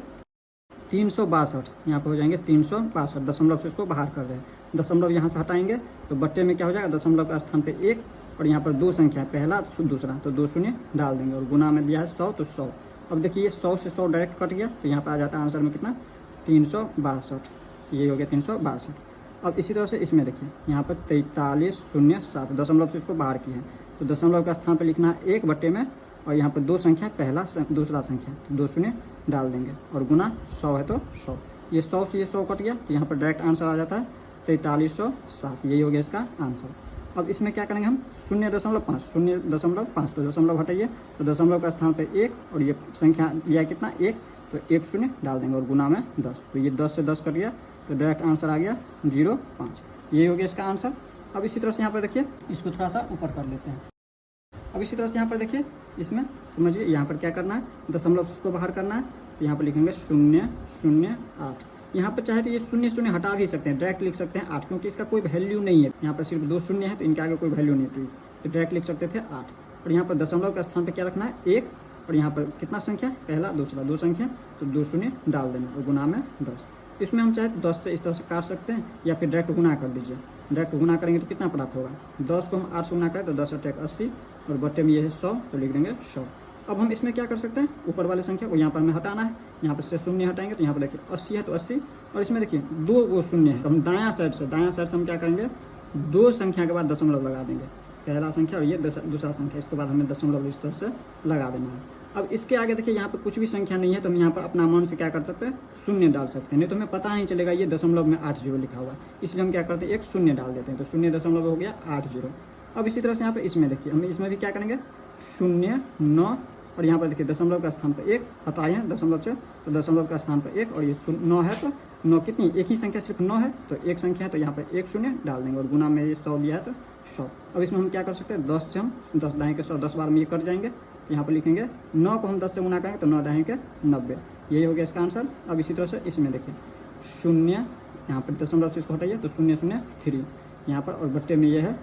362, यहाँ पर हो जाएंगे 362, दशमलव से इसको बाहर कर रहे हैं। दशमलव यहाँ से हटाएंगे तो बट्टे में क्या हो जाएगा, दशमलव का स्थान पे 1, और यहाँ पर 2 संख्या है, पहला दूसरा, तो 2 शून्य डाल देंगे, और गुना में दिया है 100 तो 100। अब देखिए 100 से 100 डायरेक्ट कट गया, तो यहाँ पर आ जाता है आंसर में कितना, 362, ये हो गया 362। अब इसी तरह से इसमें देखिए यहाँ पर 4307, दशमलव से इसको बाहर किया है, तो दशमलव का स्थान पर लिखना है 1 बट्टे में, और यहाँ पर 2 संख्या, पहला दूसरा संख्या, तो 2 शून्य डाल देंगे, और गुना 100 है तो 100। ये 100 से ये 100 कट गया, तो यहाँ पर डायरेक्ट आंसर आ जाता है 4307, यही हो गया इसका आंसर। अब इसमें क्या करेंगे हम, 0.5, 0.5, तो दशमलव हटाइए, तो दशमलव का स्थान पर 1, और ये संख्या दिया कितना 1, तो एक शून्य डाल देंगे, और गुना में 10, तो ये 10 से 10 कट गया, तो डायरेक्ट आंसर आ गया 0.5, यही हो गया इसका आंसर। अब इसी तरह से यहाँ पर देखिए, इसको थोड़ा सा ऊपर कर लेते हैं। अब इसी तरह से यहाँ पर देखिए, इसमें समझिए यहाँ पर क्या करना है, दशमलव से उसको बाहर करना है, तो यहाँ पर लिखेंगे 0.08। यहाँ पर चाहे तो ये 0 हटा भी सकते हैं, डायरेक्ट लिख सकते हैं 8, क्योंकि इसका कोई वैल्यू नहीं है, यहाँ पर सिर्फ 2 शून्य है तो इनके आगे कोई वैल्यू नहीं थी, तो डायरेक्ट लिख सकते थे 8। और यहाँ पर दशमलव का स्थान पर क्या रखना है, 1, और यहाँ पर कितना संख्या, पहला दूसरा, 2 संख्या, तो 2 शून्य डाल देना, और गुना में 10। इसमें हम चाहे 10 से इस तरह से काट सकते हैं, या फिर डायरेक्ट गुना कर दीजिए। डायरेक्ट गुना करेंगे तो कितना प्राप्त होगा, 10 को हम 8 से गुना करें तो 10 × 80, और बट्टे में ये है 100, तो लिख देंगे 100। अब हम इसमें क्या कर सकते हैं, ऊपर वाले संख्या को यहाँ पर हमें हटाना है, यहाँ पर से शून्य हटाएंगे, तो यहाँ पर देखिए 80 है तो 80, और इसमें देखिए 2 वो शून्य है, तो हम दायां साइड से हम क्या करेंगे, 2 संख्या के बाद दशमलव लगा देंगे, पहला संख्या और ये दूसरा संख्या, इसके बाद हमें दशमलव इस तरह से लगा देना है। अब इसके आगे देखिए यहाँ पर कुछ भी संख्या नहीं है, तो हम यहाँ पर अपना मन से क्या कर सकते हैं, शून्य डाल सकते हैं, नहीं तो हमें पता नहीं चलेगा ये दशमलव में 80 लिखा हुआ है, इसलिए हम क्या करते हैं, एक शून्य डाल देते हैं, तो 0.0 हो गया 80। अब इसी तरह से यहाँ पर इसमें देखिए, हम इसमें भी क्या करेंगे, 0 9, और यहाँ पर देखिए दशमलव का स्थान पर 1 हटाए हैं दशमलव से, तो दशमलव का स्थान पर 1, और ये 9 है, तो 9 कितनी, एक ही संख्या सिर्फ 9 है, तो एक संख्या है, तो यहाँ पर एक शून्य डाल देंगे, और गुना में ये 100 दिया है तो 100। अब इसमें हम क्या कर सकते हैं, 10 से हम 10 दाएँ के 100, 10 बार में ये कट जाएंगे, तो यहाँ पर लिखेंगे 9 को हम 10 से गुना करेंगे तो 9 दाएँ के 90, यही हो गया इसका आंसर। अब इसी तरह से इसमें देखिए 0, यहाँ पर दशमलव से इसको हटाइए तो 003 यहाँ पर, और बट्टे में ये है,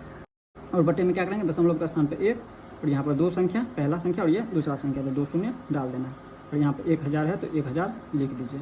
और बट्टे में क्या करेंगे, दशमलव का स्थान पर 1, और यहाँ पर 2 संख्या, पहला संख्या और ये दूसरा संख्या, तो 2 शून्य डाल देना है, और यहाँ पर 1000 है तो 1000 लिख दीजिए।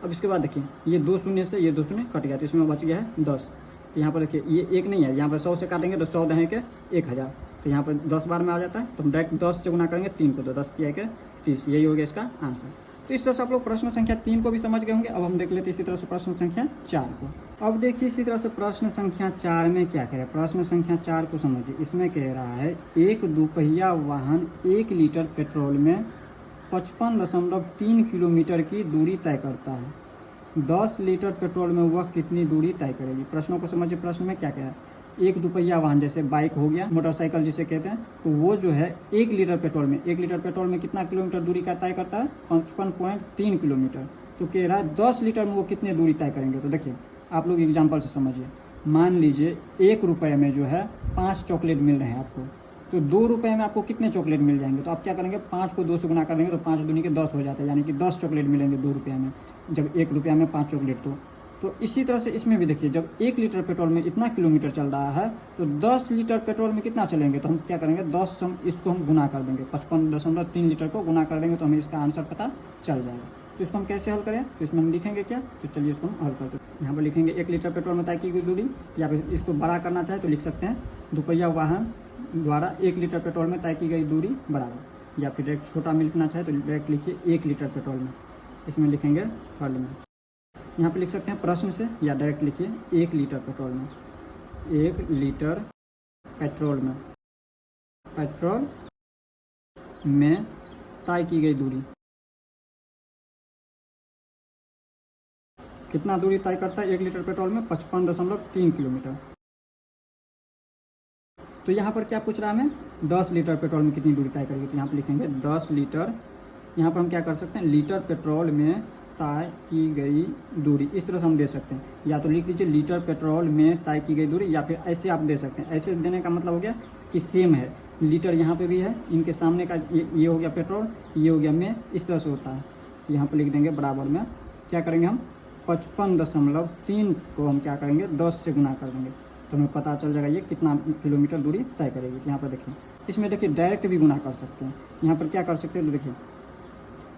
अब इसके बाद देखिए ये 2 शून्य से ये 2 शून्य कट गया, तो इसमें बच गया है 10, तो यहाँ पर देखिए ये 1 नहीं है, यहाँ पर 100 से काटेंगे तो 100 दाएँ के 1000, तो यहाँ पर 10 बार में आ जाता है, तो हम डायरेक्ट 10 से गुना करेंगे 3 को, तो 10 किया के 30, यही हो गया इसका आंसर। तो इस तरह से आप लोग प्रश्न संख्या 3 को भी समझ गए होंगे। अब हम देख लेते हैं इसी तरह से प्रश्न संख्या 4 को। अब देखिए इसी तरह से प्रश्न संख्या 4 में क्या कह रहा है। प्रश्न संख्या 4 को समझिए। इसमें कह रहा है एक दुपहिया वाहन 1 लीटर पेट्रोल में 55.3 किलोमीटर की दूरी तय करता है। 10 लीटर पेट्रोल में वह कितनी दूरी तय करेगी। प्रश्नों को समझिए। प्रश्न में क्या कह रहा है, एक दुपहिया वाहन जैसे बाइक हो गया, मोटरसाइकिल जिसे कहते हैं, तो वो जो है 1 लीटर पेट्रोल में कितना किलोमीटर दूरी का तय करता है, 55.3 किलोमीटर। तो कह रहा है 10 लीटर में वो कितनी दूरी तय करेंगे। तो देखिए आप लोग एग्जाम्पल से समझिए। मान लीजिए 1 रुपये में जो है 5 चॉकलेट मिल रहे हैं आपको, तो 2 रुपये में आपको कितने चॉकलेट मिल जाएंगे। तो आप क्या करेंगे, 5 को 2 से गुना कर देंगे तो 5 दूनी के 10 हो जाता है, यानी कि 10 चॉकलेट मिलेंगे 2 रुपये में, जब 1 रुपया में 5 चॉकलेट। तो इसी तरह से इसमें भी देखिए, जब 1 लीटर पेट्रोल में इतना किलोमीटर चल रहा है तो 10 लीटर पेट्रोल में कितना चलेंगे। तो हम क्या करेंगे, 10 इसको हम गुना कर देंगे, 55.3 लीटर को गुना कर देंगे तो हमें इसका आंसर पता चल जाएगा। तो इसको हम कैसे हल करें, तो इसमें हम लिखेंगे क्या, तो चलिए इसको हम हल करते हैं। यहाँ पर लिखेंगे 1 लीटर पेट्रोल में तय की गई दूरी, या फिर इसको बड़ा करना चाहे तो लिख सकते हैं दुपहिया वाहन द्वारा 1 लीटर पेट्रोल में तय की गई दूरी बराबर, या फिर डायरेक्ट छोटा में लिखना चाहे तो डायरेक्ट लिखिए 1 लीटर पेट्रोल में। इसमें लिखेंगे हल में, यहाँ पे लिख सकते हैं प्रश्न से, या डायरेक्ट लिखिए 1 लीटर पेट्रोल में, 1 लीटर पेट्रोल में तय की गई दूरी कितना दूरी तय करता है 1 लीटर पेट्रोल में, 55.3 किलोमीटर। तो यहाँ पर क्या पूछ रहा है हमें, 10 लीटर पेट्रोल में कितनी दूरी तय करेगी। तो यहाँ पर लिखेंगे 10 लीटर, यहाँ पर हम क्या कर सकते हैं, लीटर पेट्रोल में तय की गई दूरी, इस तरह से हम दे सकते हैं। या तो लिख लीजिए लीटर पेट्रोल में तय की गई दूरी, या फिर ऐसे आप दे सकते हैं। ऐसे देने का मतलब हो गया कि सेम है, लीटर यहाँ पे भी है, इनके सामने का ये हो गया पेट्रोल, ये हो गया में, इस तरह से होता है। यहाँ पर लिख देंगे बराबर में, क्या करेंगे हम 55.3 को हम क्या करेंगे 10 से गुना कर देंगे, तो हमें पता चल जाएगा ये कितना किलोमीटर दूरी तय करेगी। तो यहाँ पर देखिए, इसमें देखिए डायरेक्ट भी गुना कर सकते हैं। यहाँ पर क्या कर सकते हैं, तो देखिए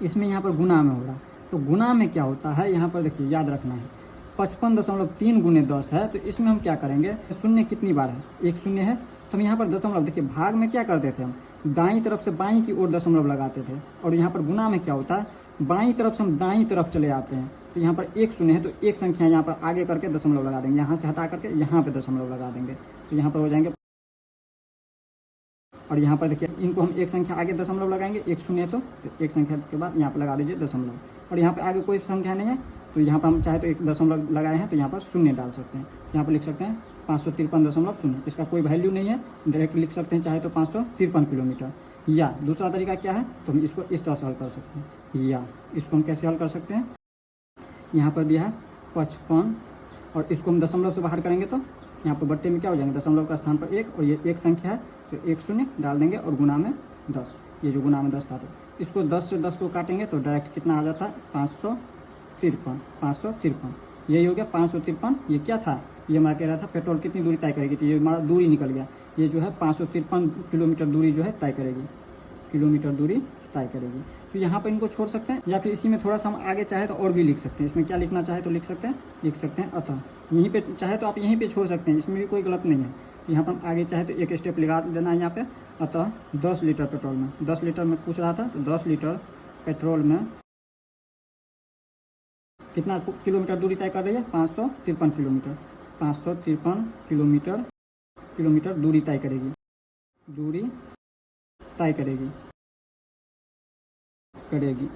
इसमें यहाँ पर गुना में हो रहा, तो गुना में क्या होता है, यहाँ पर देखिए याद रखना है 55.3 गुने 10 है, तो इसमें हम क्या करेंगे, शून्य कितनी बार है, 1 शून्य है, तो हम यहाँ पर दशमलव, देखिए भाग में क्या करते थे हम, दाईं तरफ से बाईं की ओर दशमलव लगाते थे, और यहाँ पर गुना में क्या होता है, बाईं तरफ से हम दाईं तरफ चले आते हैं। तो यहाँ पर 1 शून्य है, तो एक संख्या यहाँ पर आगे करके दशमलव लगा देंगे, यहाँ से हटा करके यहाँ पे दशमलव लगा देंगे, तो यहाँ पर हो जाएंगे। और यहाँ पर देखिए इनको हम एक संख्या आगे दशमलव लगाएंगे, 1 शून्य है तो एक संख्या के बाद यहाँ पर लगा दीजिए दशमलव, और यहाँ पर आगे कोई संख्या नहीं है, तो यहाँ पर हम चाहे तो एक दशमलव लगाए हैं तो यहाँ पर शून्य डाल सकते हैं। यहाँ पर लिख सकते हैं 553.0, इसका कोई वैल्यू नहीं है, डायरेक्ट लिख सकते हैं चाहे तो 553 किलोमीटर। या दूसरा तरीका क्या है, तो हम इसको इस तरह से हल कर सकते हैं, या इसको हम कैसे हल कर सकते हैं, यहाँ पर दिया है 55, और इसको हम दशमलव से बाहर करेंगे तो यहाँ पर बट्टे में क्या हो जाएंगे, दशमलव का स्थान पर 1, और ये एक संख्या है तो 1 शून्य डाल देंगे, और गुना में 10, ये जो गुना में 10 था, तो इसको 10 से 10 को काटेंगे तो डायरेक्ट कितना आ जाता है 553, यही हो गया 553। ये क्या था, ये हमारा कह रहा था पेट्रोल कितनी दूरी तय करेगी, तो ये हमारा दूरी निकल गया, ये जो है 553 किलोमीटर दूरी जो है तय करेगी, किलोमीटर दूरी तय करेगी। तो यहाँ पर इनको छोड़ सकते हैं, या फिर इसी में थोड़ा सा हम आगे चाहे तो और भी लिख सकते हैं। इसमें क्या लिखना चाहे तो लिख सकते हैं अतः, यहीं पे चाहे तो आप यहीं पे छोड़ सकते हैं, इसमें भी कोई गलत नहीं है। यहाँ पर हम आगे चाहे तो एक स्टेप लगा देना है यहाँ पे, अतः 10 लीटर पेट्रोल में, 10 लीटर में पूछ रहा था, तो 10 लीटर पेट्रोल में कितना किलोमीटर दूरी तय कर रही है, 553 किलोमीटर, 553 किलोमीटर दूरी तय करेगी,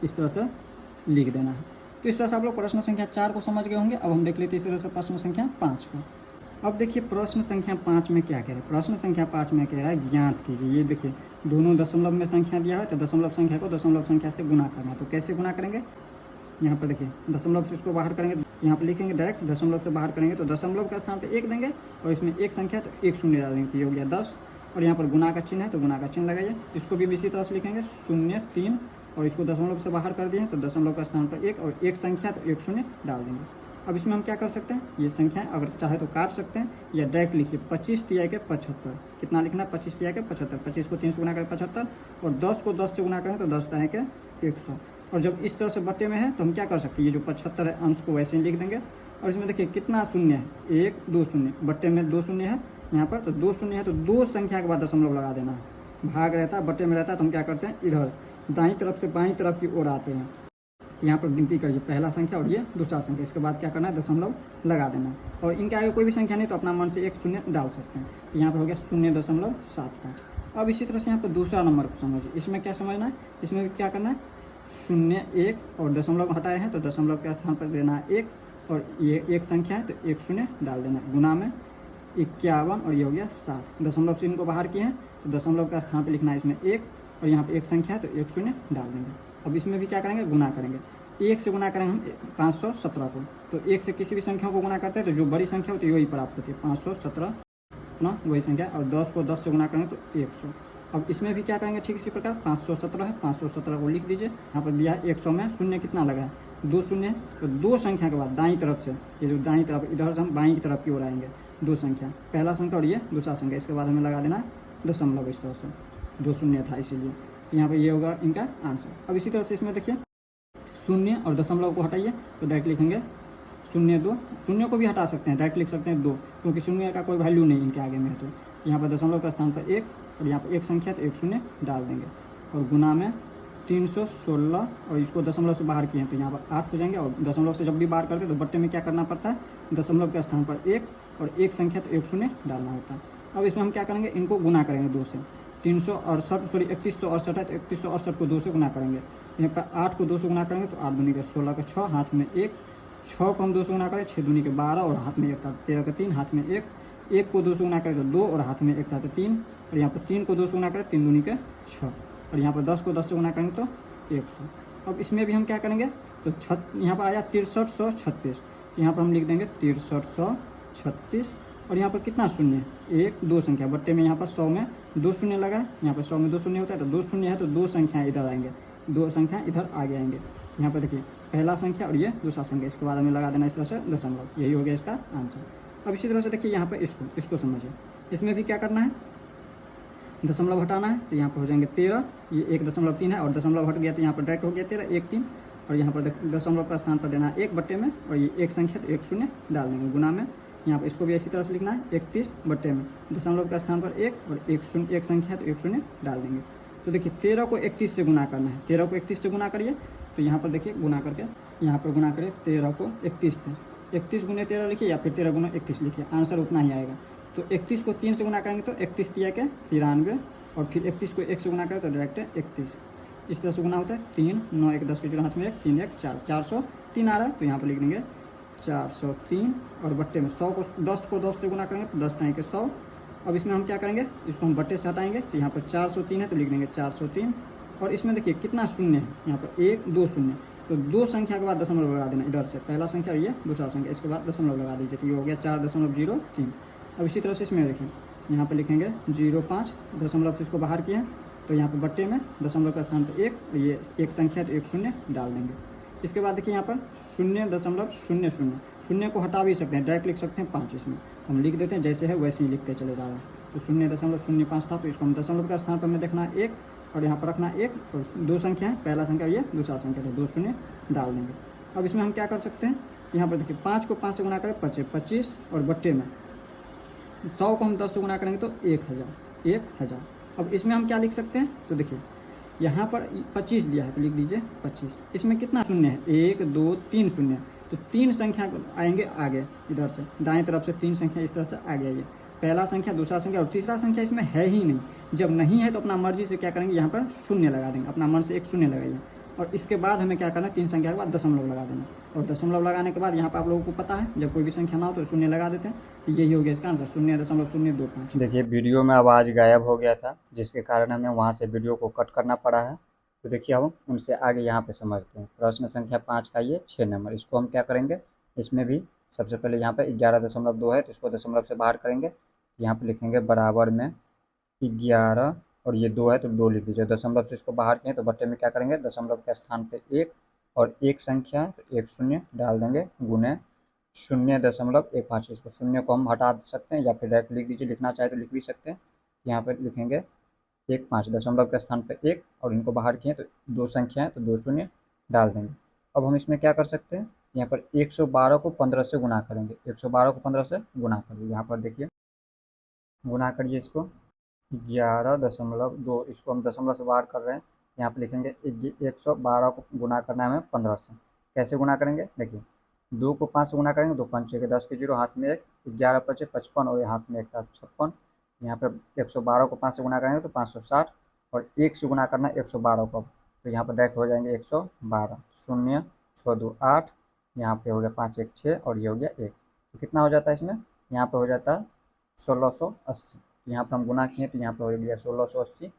इस तरह से लिख देना है। तो इस तरह से आप लोग प्रश्न संख्या 4 को समझ गए होंगे। अब हम देख लेते हैं इस तरह से प्रश्न संख्या 5 को। अब देखिए प्रश्न संख्या 5 में क्या कह रहा है, प्रश्न संख्या 5 में कह रहा है ज्ञात कीजिए। ये देखिए दोनों दशमलव में संख्या दिया है, तो दशमलव संख्या को दशमलव संख्या से गुना करना है। तो कैसे गुना करेंगे, यहाँ पर देखिए दशमलव से इसको बाहर करेंगे, यहाँ पर लिखेंगे डायरेक्ट दशमलव से बाहर करेंगे तो दशमलव का स्थान पर 1 देंगे, और इसमें एक संख्या तो 1 शून्य डाल देंगे, तो ये हो गया 10, और यहाँ पर गुना का चिन्ह है तो गुना का चिन्ह लगाइए। इसको भी इसी तरह से लिखेंगे 0 3, और इसको दशमलव से बाहर कर दिए तो दशमलव का स्थान पर 1, और एक संख्या तो 1 शून्य डाल देंगे। अब इसमें हम क्या कर सकते हैं, ये संख्या अगर चाहे तो काट सकते हैं, या डायरेक्ट लिखिए 25 तिहाई के 75, कितना लिखना है 25 तिहाई के 75, 25 को 3 से गुना करें 75, और 10 को 10 से गुना करें तो 10 तिहाई के 100। और जब इस तरह से बट्टे में है तो हम क्या कर सकते हैं, ये जो 75 है अंश को वैसे ही लिख देंगे, और इसमें देखिए कितना शून्य है, 1 2 शून्य, बट्टे में 2 शून्य है यहाँ पर, तो 2 शून्य है तो 2 संख्या के बाद दशमलव लगा देना है। भाग रहता है बट्टे में रहता है तो हम क्या करते हैं, इधर दाईं तरफ से बाईं तरफ की ओर आते हैं, तो यहाँ पर गिनती करिए, पहला संख्या और ये दूसरा संख्या, इसके बाद क्या करना है, दशमलव लगा देना है। और इनके आगे कोई भी संख्या नहीं तो अपना मन से एक शून्य डाल सकते हैं। तो यहाँ पर हो गया 0.75। अब इसी तरह से यहाँ पर दूसरा नंबर को समझिए, इसमें क्या समझना है, इसमें भी क्या करना है, 0 1 और दशमलव हटाए हैं तो दशमलव के स्थान पर देना है 1, और ये एक संख्या है तो एक शून्य डाल देना है, गुना में 51 और ये हो गया 7। दशमलव से इनको बाहर किए हैं तो दशमलव के स्थान पर लिखना है इसमें 1, और यहाँ पर एक संख्या है तो एक शून्य डाल देंगे। अब इसमें भी क्या करेंगे, गुना करेंगे, 1 से गुना करेंगे हम 517 को, तो 1 से किसी भी संख्या को गुना करते हैं तो जो बड़ी संख्या होती है वही प्राप्त होती है, 517 ना वही संख्या, और 10 को 10 से गुना करेंगे तो 100। अब इसमें भी क्या करेंगे, ठीक इसी प्रकार 517 है, 517 को लिख दीजिए, यहाँ पर दिया है 100 में शून्य कितना लगा है, 2 शून्य है, तो 2 संख्या के बाद दाईं तरफ से, ये जो दाईं तरफ, इधर से हम बाईं की तरफ की ओर आएंगे, 2 संख्या, पहला संख्या और ये दूसरा संख्या, इसके बाद हमें लगा देना है दशमलव, इस तरह से 2 शून्य था इसीलिए, यहाँ पर ये होगा इनका आंसर। अब इसी तरह से इसमें देखिए, शून्य और दशमलव को हटाइए तो डायरेक्ट लिखेंगे 0.2, शून्य को भी हटा सकते हैं, डायरेक्ट लिख सकते हैं 2, क्योंकि शून्य का कोई वैल्यू नहीं इनके आगे में है। तो यहाँ पर दशमलव के स्थान पर 1, और यहाँ पर एक संख्या तो एक शून्य डाल देंगे, और गुना में 316, और इसको दशमलव से बाहर किए हैं तो यहाँ पर 8 हो जाएंगे, और दशमलव से जब भी बाहर करते हैं तो बट्टे में क्या करना पड़ता है, दशमलव के स्थान पर 1 और एक संख्या तो एक शून्य डालना होता है। अब इसमें हम क्या करेंगे, इनको गुना करेंगे 2 से, 3168 है तो 3168 को 2 से गुना करेंगे, यहाँ पर 8 को 2 से गुना करेंगे तो 8 दूनी के 16 के 6, हाथ में 1, 6 को हम 2 से गुना करें 6 दूनी के 12 और हाथ में 1 था 13 के 3, हाथ में 1, 1 को 2 से गुना करें तो 2 और हाथ में 1 था तो 3, और यहाँ पर 3 को 2 से गुना करें 3 दूनी के 6, और यहाँ पर 10 को 10 से गुना करेंगे तो 100। अब इसमें भी हम क्या करेंगे, तो यहाँ पर आया 6336, तो यहाँ पर हम लिख देंगे 6336, और यहाँ पर कितना शून्य है, 1 2 संख्या, बट्टे में यहाँ पर 100 में 2 शून्य लगा है, यहाँ पर 100 में 2 शून्य होता है तो 2 शून्य है तो 2 संख्या इधर आएंगे, 2 संख्या इधर आगे आएंगे। यहाँ पर देखिए पहला संख्या और ये दूसरा संख्या, इसके बाद हमें लगा देना इस तरह से दशमलव, यही हो गया इसका आंसर। अब इसी तरह से देखिए यहाँ पर इसको समझिए, इसमें भी क्या करना है, दशमलव हटाना है, तो यहाँ पर हो जाएंगे 13, ये 1.3 है, और दशमलव हट गया तो यहाँ पर डायरेक्ट हो गया 13, 1 3, और यहाँ पर दशमलव का स्थान पर देना है 1 बट्टे में, और ये एक संख्या तो एक शून्य डाल देंगे, गुना में यहाँ पर इसको भी इसी तरह से लिखना है 31 बट्टे में, दशमलव का स्थान पर 1 और एक संख्या तो एक शून्य डाल देंगे। तो देखिए 13 को 31 से गुना करना है, 13 को 31 से गुना करिए, तो यहाँ पर देखिए गुना करके, यहाँ पर गुना करिए 13 को 31 से, 31 गुने 13 लिखिए या फिर 13 गुना 31 लिखिए, आंसर उतना ही आएगा। तो 31 को 3 से गुना करेंगे तो 31 तिया के 93, और फिर 31 को 1 से गुना करें तो डायरेक्ट 31, इस तरह से गुना होता है 3 9 1 10 के जो हाथ में 1 3 1 4, 403 आ रहा है, तो यहाँ पर लिख देंगे 403, और बट्टे में 100 को 10 को 10 से गुना करेंगे तो 10 ताई के 100। अब इसमें हम क्या करेंगे, इसको हम बट्टे से हटाएंगे, तो यहाँ पर 403 है तो लिख देंगे 403, और इसमें देखिए कितना शून्य है, यहाँ पर 1 2 शून्य, तो 2 संख्या के बाद दशमलव लगा देना, इधर से पहला संख्या और ये दूसरा संख्या, इसके बाद दशमलव लगा दीजिए, तो ये हो गया 4.03। अब इसी तरह से इसमें देखिए यहाँ पर लिखेंगे 05, दशमलव से इसको बाहर किए, तो यहाँ पर बट्टे में दशमलव का स्थान पर 1, और ये एक संख्या तो एक शून्य डाल देंगे। इसके बाद देखिए यहाँ पर 0.00, शून्य को हटा भी सकते हैं, डायरेक्ट लिख सकते हैं 5, इसमें तो हम लिख देते हैं जैसे है वैसे ही लिखते चले जा रहे हैं। तो 0.05 था तो इसको हम दशमलव का स्थान पर हमें देखना है 1, और यहाँ पर रखना है 1, और 2 संख्या है, पहला संख्या ये दूसरा संख्या, तो 2 शून्य डाल देंगे। अब इसमें हम क्या कर सकते हैं, यहाँ पर देखिए 5 को 5 से गुना करें 25, और बट्टे में 100 को हम 10 से गुना करेंगे तो 1000। अब इसमें हम क्या लिख सकते हैं, तो देखिए यहाँ पर 25 दिया है तो लिख दीजिए 25, इसमें कितना शून्य है, 1 2 3 शून्य, तो 3 संख्या आएंगे आगे, इधर से दाएं तरफ से 3 संख्या इस तरह से आगे आइए, पहला संख्या दूसरा संख्या और तीसरा संख्या इसमें है ही नहीं। जब नहीं है तो अपना मर्जी से क्या करेंगे, यहाँ पर शून्य लगा देंगे, अपना मन से एक शून्य लगाइए, और इसके बाद हमें क्या करना है, 3 संख्या के बाद दशमलव लगा देना, और दशमलव लगाने के बाद यहाँ पर आप लोगों को पता है जब कोई भी संख्या ना हो तो शून्य लगा देते हैं, तो यही हो गया इसका आंसर 0.025। देखिए वीडियो में आवाज़ गायब हो गया था, जिसके कारण हमें वहाँ से वीडियो को कट करना पड़ा है। तो देखिए अब उनसे आगे यहाँ पे समझते हैं। प्रश्न संख्या 5 का ये 6 नंबर, इसको हम क्या करेंगे, इसमें भी सबसे पहले यहाँ पे 11.2 है तो इसको दशमलव से बाहर करेंगे, यहाँ पे लिखेंगे बराबर में 11, और ये 2 है तो 2 लिख दीजिए, दशमलव से इसको बाहर किए तो बट्टे में क्या करेंगे, दशमलव के स्थान पे 1, और एक संख्या है तो एक शून्य डाल देंगे, गुने 0.15, इसको शून्य को हम हटा सकते हैं या फिर डायरेक्ट लिख दीजिए, लिखना चाहे तो लिख भी सकते हैं। यहाँ पर लिखेंगे 15, दशमलव के स्थान पर 1, और इनको बाहर किए तो 2 संख्या है तो 2 शून्य डाल देंगे। अब हम इसमें क्या कर सकते हैं, यहाँ पर 112 को 15 से गुना करेंगे, 112 को 15 से गुना करिए, यहाँ पर देखिए गुना करिए इसको 11.2, इसको हम दशमलव से बाहर कर रहे हैं यहाँ पे लिखेंगे 112 को गुना करना है हमें 15 से। कैसे गुना करेंगे, देखिए 2 को 5 से गुना करेंगे तो 5 के 10 के 0, हाथ में 1, 11 पचे 55 और ये हाथ में 1 था 56। यहाँ पर 112 को 5 से गुना करेंगे तो 560 और 1 से गुना करना है 112 को, तो यहाँ पर डायरेक्ट हो जाएंगे 112, 0 6 2 8, यहाँ पे हो गया 5 1 6 और ये हो गया 1, तो कितना हो जाता है इसमें, यहाँ पे हो जाता है 1680। तो यहाँ पर हम गुना किए तो यहाँ पर हो गया 1680,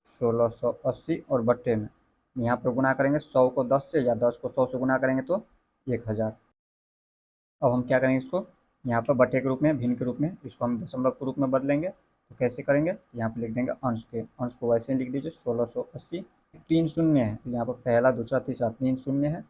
1680 और बट्टे में यहाँ पर गुना करेंगे 100 को 10 से या 10 को 100 से गुना करेंगे तो 1000। अब हम क्या करेंगे, इसको यहाँ पर बटे के रूप में, भिन्न के रूप में, इसको हम दशमलव के रूप में बदलेंगे। तो कैसे करेंगे, यहाँ पर लिख देंगे अंश के, अंश को वैसे ही लिख दीजिए 1680। 3 शून्य है तो यहाँ पर पहला दूसरा तीसरा 3 शून्य है,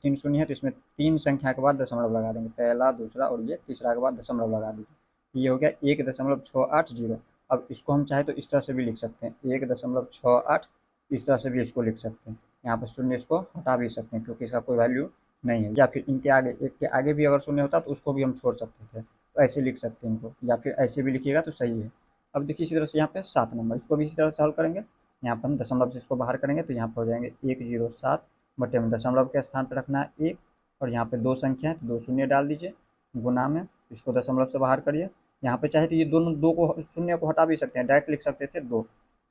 3 शून्य है तो इसमें 3 संख्या के बाद दशमलव लगा देंगे, पहला दूसरा और ये तीसरा के बाद दशमलव लगा दीजिए। ये हो गया 1.680। अब इसको हम चाहे तो इस तरह से भी लिख सकते हैं 1.68, इस तरह से भी इसको लिख सकते हैं। यहाँ पर शून्य इसको हटा भी सकते हैं क्योंकि इसका कोई वैल्यू नहीं है, या फिर इनके आगे, एक के आगे भी अगर शून्य होता तो उसको भी हम छोड़ सकते थे, तो ऐसे लिख सकते हैं इनको, या फिर ऐसे भी लिखिएगा तो सही है। अब देखिए इसी तरह से यहाँ पे 7 नंबर, इसको भी इसी तरह से हल करेंगे। यहाँ पर हम दशमलव से इसको बाहर करेंगे तो यहाँ पर हो जाएंगे 107 बटे में दशमलव के स्थान पर रखना है 1, और यहाँ पे 2 संख्या है तो 2 शून्य डाल दीजिए गुना में, इसको दशमलव से बाहर करिए। यहाँ पे चाहे तो ये दोनों 2 को शून्य को हटा भी सकते हैं, डायरेक्ट लिख सकते थे 2,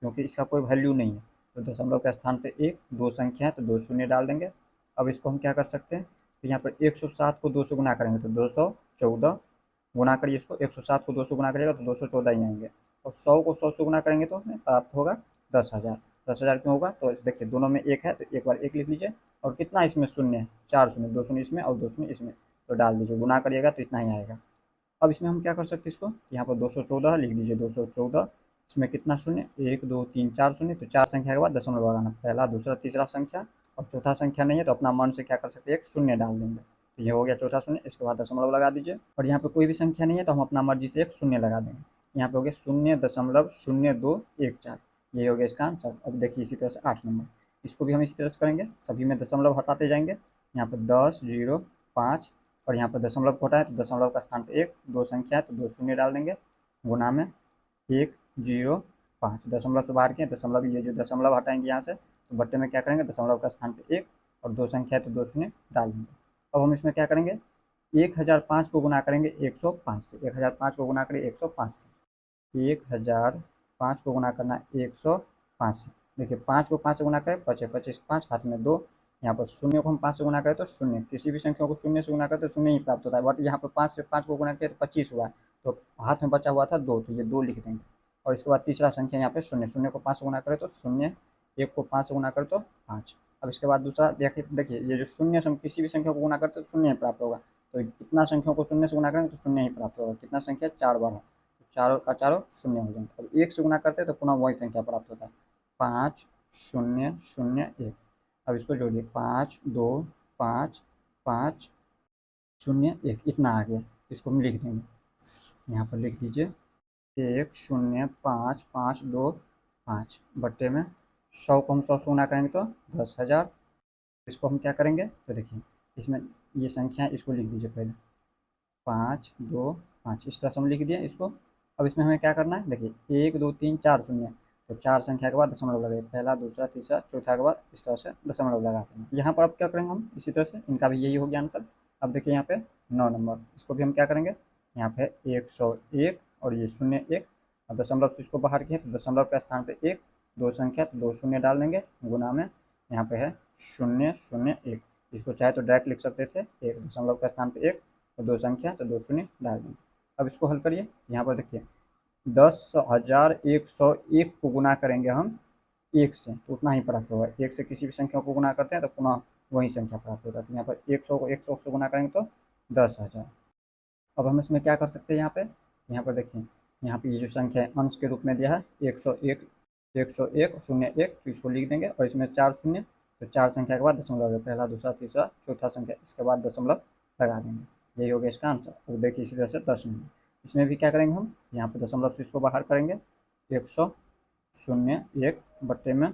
क्योंकि इसका कोई वैल्यू नहीं है। तो दशमलव के स्थान पे 1, 2 संख्या है तो 2 शून्य डाल देंगे। अब इसको हम क्या कर सकते हैं, तो यहाँ पर 107 को 2 से गुना करेंगे तो 214, गुना करिए इसको, 107 को 2 से गुना करिएगा तो 214 ही आएंगे, और 100 को 100 से गुना करेंगे तो हमें प्राप्त होगा 10,000। 10,000 क्यों होगा, तो देखिए दोनों में 1 है तो एक बार 1 लिख लीजिए, और कितना इसमें शून्य है, 4 शून्य, 2 शून्य इसमें और 2 शून्य इसमें, तो डाल दीजिए, गुना करिएगा तो इतना ही आएगा। अब इसमें हम क्या कर सकते हैं, इसको यहाँ पर 214 लिख दीजिए, 214, इसमें कितना शून्य, 1 2 3 4 शून्य, तो 4 संख्या के बाद दशमलव लगाना, पहला दूसरा तीसरा संख्या, और चौथा संख्या नहीं है तो अपना मन से क्या कर सकते हैं, एक शून्य डाल देंगे, तो ये हो गया चौथा शून्य, इसके बाद दशमलव लगा दीजिए। और यहाँ पे कोई भी संख्या नहीं है तो हम अपना मर्जी से एक शून्य लगा देंगे, यहाँ पे हो गया 0.0214, ये हो गया इसका आंसर। अब देखिए इसी तरह से 8 नंबर, इसको भी हम इसी तरह से करेंगे, सभी में दशमलव हटाते जाएंगे, यहाँ पर 10 0 5, और यहाँ पर दशमलव को हटाए तो दशमलव का स्थान पे 1, 2 संख्या है तो 2 शून्य डाल देंगे, गुना में 1 0 5, दशमलव से बाहर किए दशमलव, ये जो दशमलव हटाएंगे यहाँ से तो बट्टे में क्या करेंगे, दशमलव का स्थान पे 1 और 2 संख्या है तो 2 शून्य डाल देंगे। अब हम इसमें क्या करेंगे, 1005 को गुना करेंगे 105 से, 1005 को गुना करेंगे 105 से, 1005 को गुना करना 105 से। देखिए 5 को 5 से गुना करें 25 25 5, हाथ में 2, यहाँ पर शून्य को हम 5 से गुना करें तो शून्य, किसी भी संख्या को शून्य से गुना करें तो शून्य ही प्राप्त होता है, बट यहाँ पर 5 से 5 को गुना किया तो 25 हुआ है, तो हाथ में बचा हुआ था 2, तो ये 2 लिख देंगे। और इसके बाद तीसरा संख्या यहाँ पे शून्य, शून्य को 5 से गुना करें तो शून्य, 1 को 5 से गुना करें तो 5। अब इसके बाद दूसरा देखिए ये जो शून्य से हम किसी भी संख्या को गुना करते तो शून्य ही प्राप्त होगा, तो इतना संख्या को शून्य से गुना करेंगे तो शून्य ही प्राप्त होगा, कितना संख्या 4 बार है, तो चारों का चारों शून्य हो जाएंगे। अब 1 से गुना करते हैं तो पुनः वही संख्या प्राप्त होता है, 5 0 0 1। अब इसको जोड़िए 5 2 5 5 0 1, इतना आ गया, इसको हम लिख देंगे, यहाँ पर लिख दीजिए 1 0 5 5 2 5 बट्टे में 100 को हम 100 से गुना करेंगे तो 10,000। इसको हम क्या करेंगे, तो देखिए इसमें ये संख्या है, इसको लिख दीजिए पहले 5 2 5, इस तरह से हम लिख दिए इसको। अब इसमें हमें क्या करना है, देखिए 1 2 3 4 शून्य, तो 4 संख्या के बाद दशमलव लगाइए, पहला दूसरा तीसरा चौथा के बाद इस तरह से दशमलव लगा देना। यहाँ पर अब क्या करेंगे हम, इसी तरह से इनका भी यही हो गया आंसर। अब देखिए यहाँ पे 9 नंबर, इसको भी हम क्या करेंगे, यहाँ पे 101 और ये 01, और दशमलव से इसको बाहर किए तो दशमलव के स्थान पे 1, 2 संख्या तो 2 शून्य डाल देंगे, गुना में यहाँ पे है 0 0 1, इसको चाहे तो डायरेक्ट लिख सकते थे, 1 दशमलव के स्थान पे 1 और 2 संख्या तो 2 शून्य डाल देंगे। अब इसको हल करिए, यहाँ पर देखिए 10,101 को गुना करेंगे हम 1 से तो उतना ही प्राप्त होगा, 1 से किसी भी संख्या को गुना करते हैं तो पुनः वही संख्या प्राप्त होता है, तो यहाँ पर 100 को 100 से गुना करेंगे तो 10,000। अब हम इसमें क्या कर सकते हैं, यहाँ पर देखिए, यहाँ पे ये जो संख्या है अंश के रूप में दिया है 101 101 0 1, तो इसको लिख देंगे, और इसमें 4 शून्य, तो 4 संख्या के बाद दशमलव लगा, पहला दूसरा तीसरा चौथा संख्या, इसके बाद दशमलव लगा देंगे, यही हो गया इसका आंसर। अब देखिए इसी तरह से 10 नंबर, इसमें भी क्या करेंगे हम, यहाँ पे दशमलव से इसको बाहर करेंगे 100 0 1 बट्टे में,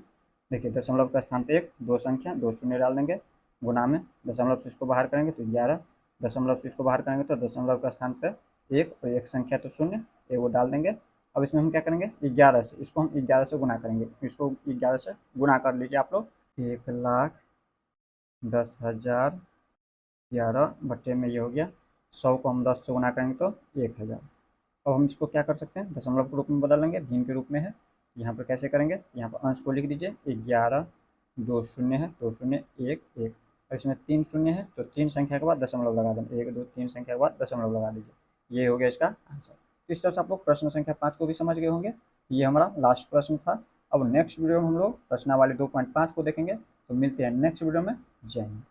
देखिए दशमलव का स्थान पे 1, 2 संख्या 2 शून्य डाल देंगे, गुना में दशमलव से इसको बाहर करेंगे तो 11, दशमलव से इसको बाहर करेंगे तो दशमलव का स्थान पे 1 और 1 संख्या तो शून्य, ये वो डाल देंगे, अब इसमें हम क्या करेंगे 11 से, इसको हम 11 से गुना करेंगे, इसको 11 से गुना कर लीजिए आप लोग। 1,10,000 11 बट्टे में ये हो गया, 100 को हम 10 से गुना करेंगे तो 1,000। अब हम इसको क्या कर सकते हैं, दशमलव के रूप में बदल लेंगे, भिन्न के रूप में है। यहाँ पर कैसे करेंगे, यहाँ पर अंश को लिख दीजिए 11, 2 शून्य है, 2 शून्य 1 1, और इसमें 3 शून्य है तो 3 संख्या के बाद दशमलव लगा देंगे, 1 2 3 संख्या के बाद दशमलव लगा दीजिए। ये हो गया इसका आंसर। तो इस तरह से आप लोग प्रश्न संख्या 5 को भी समझ गए होंगे। ये हमारा लास्ट प्रश्न था। अब नेक्स्ट वीडियो में हम लोग प्रश्नावली 2.5 को देखेंगे। तो मिलते हैं नेक्स्ट वीडियो में। जय हिंद।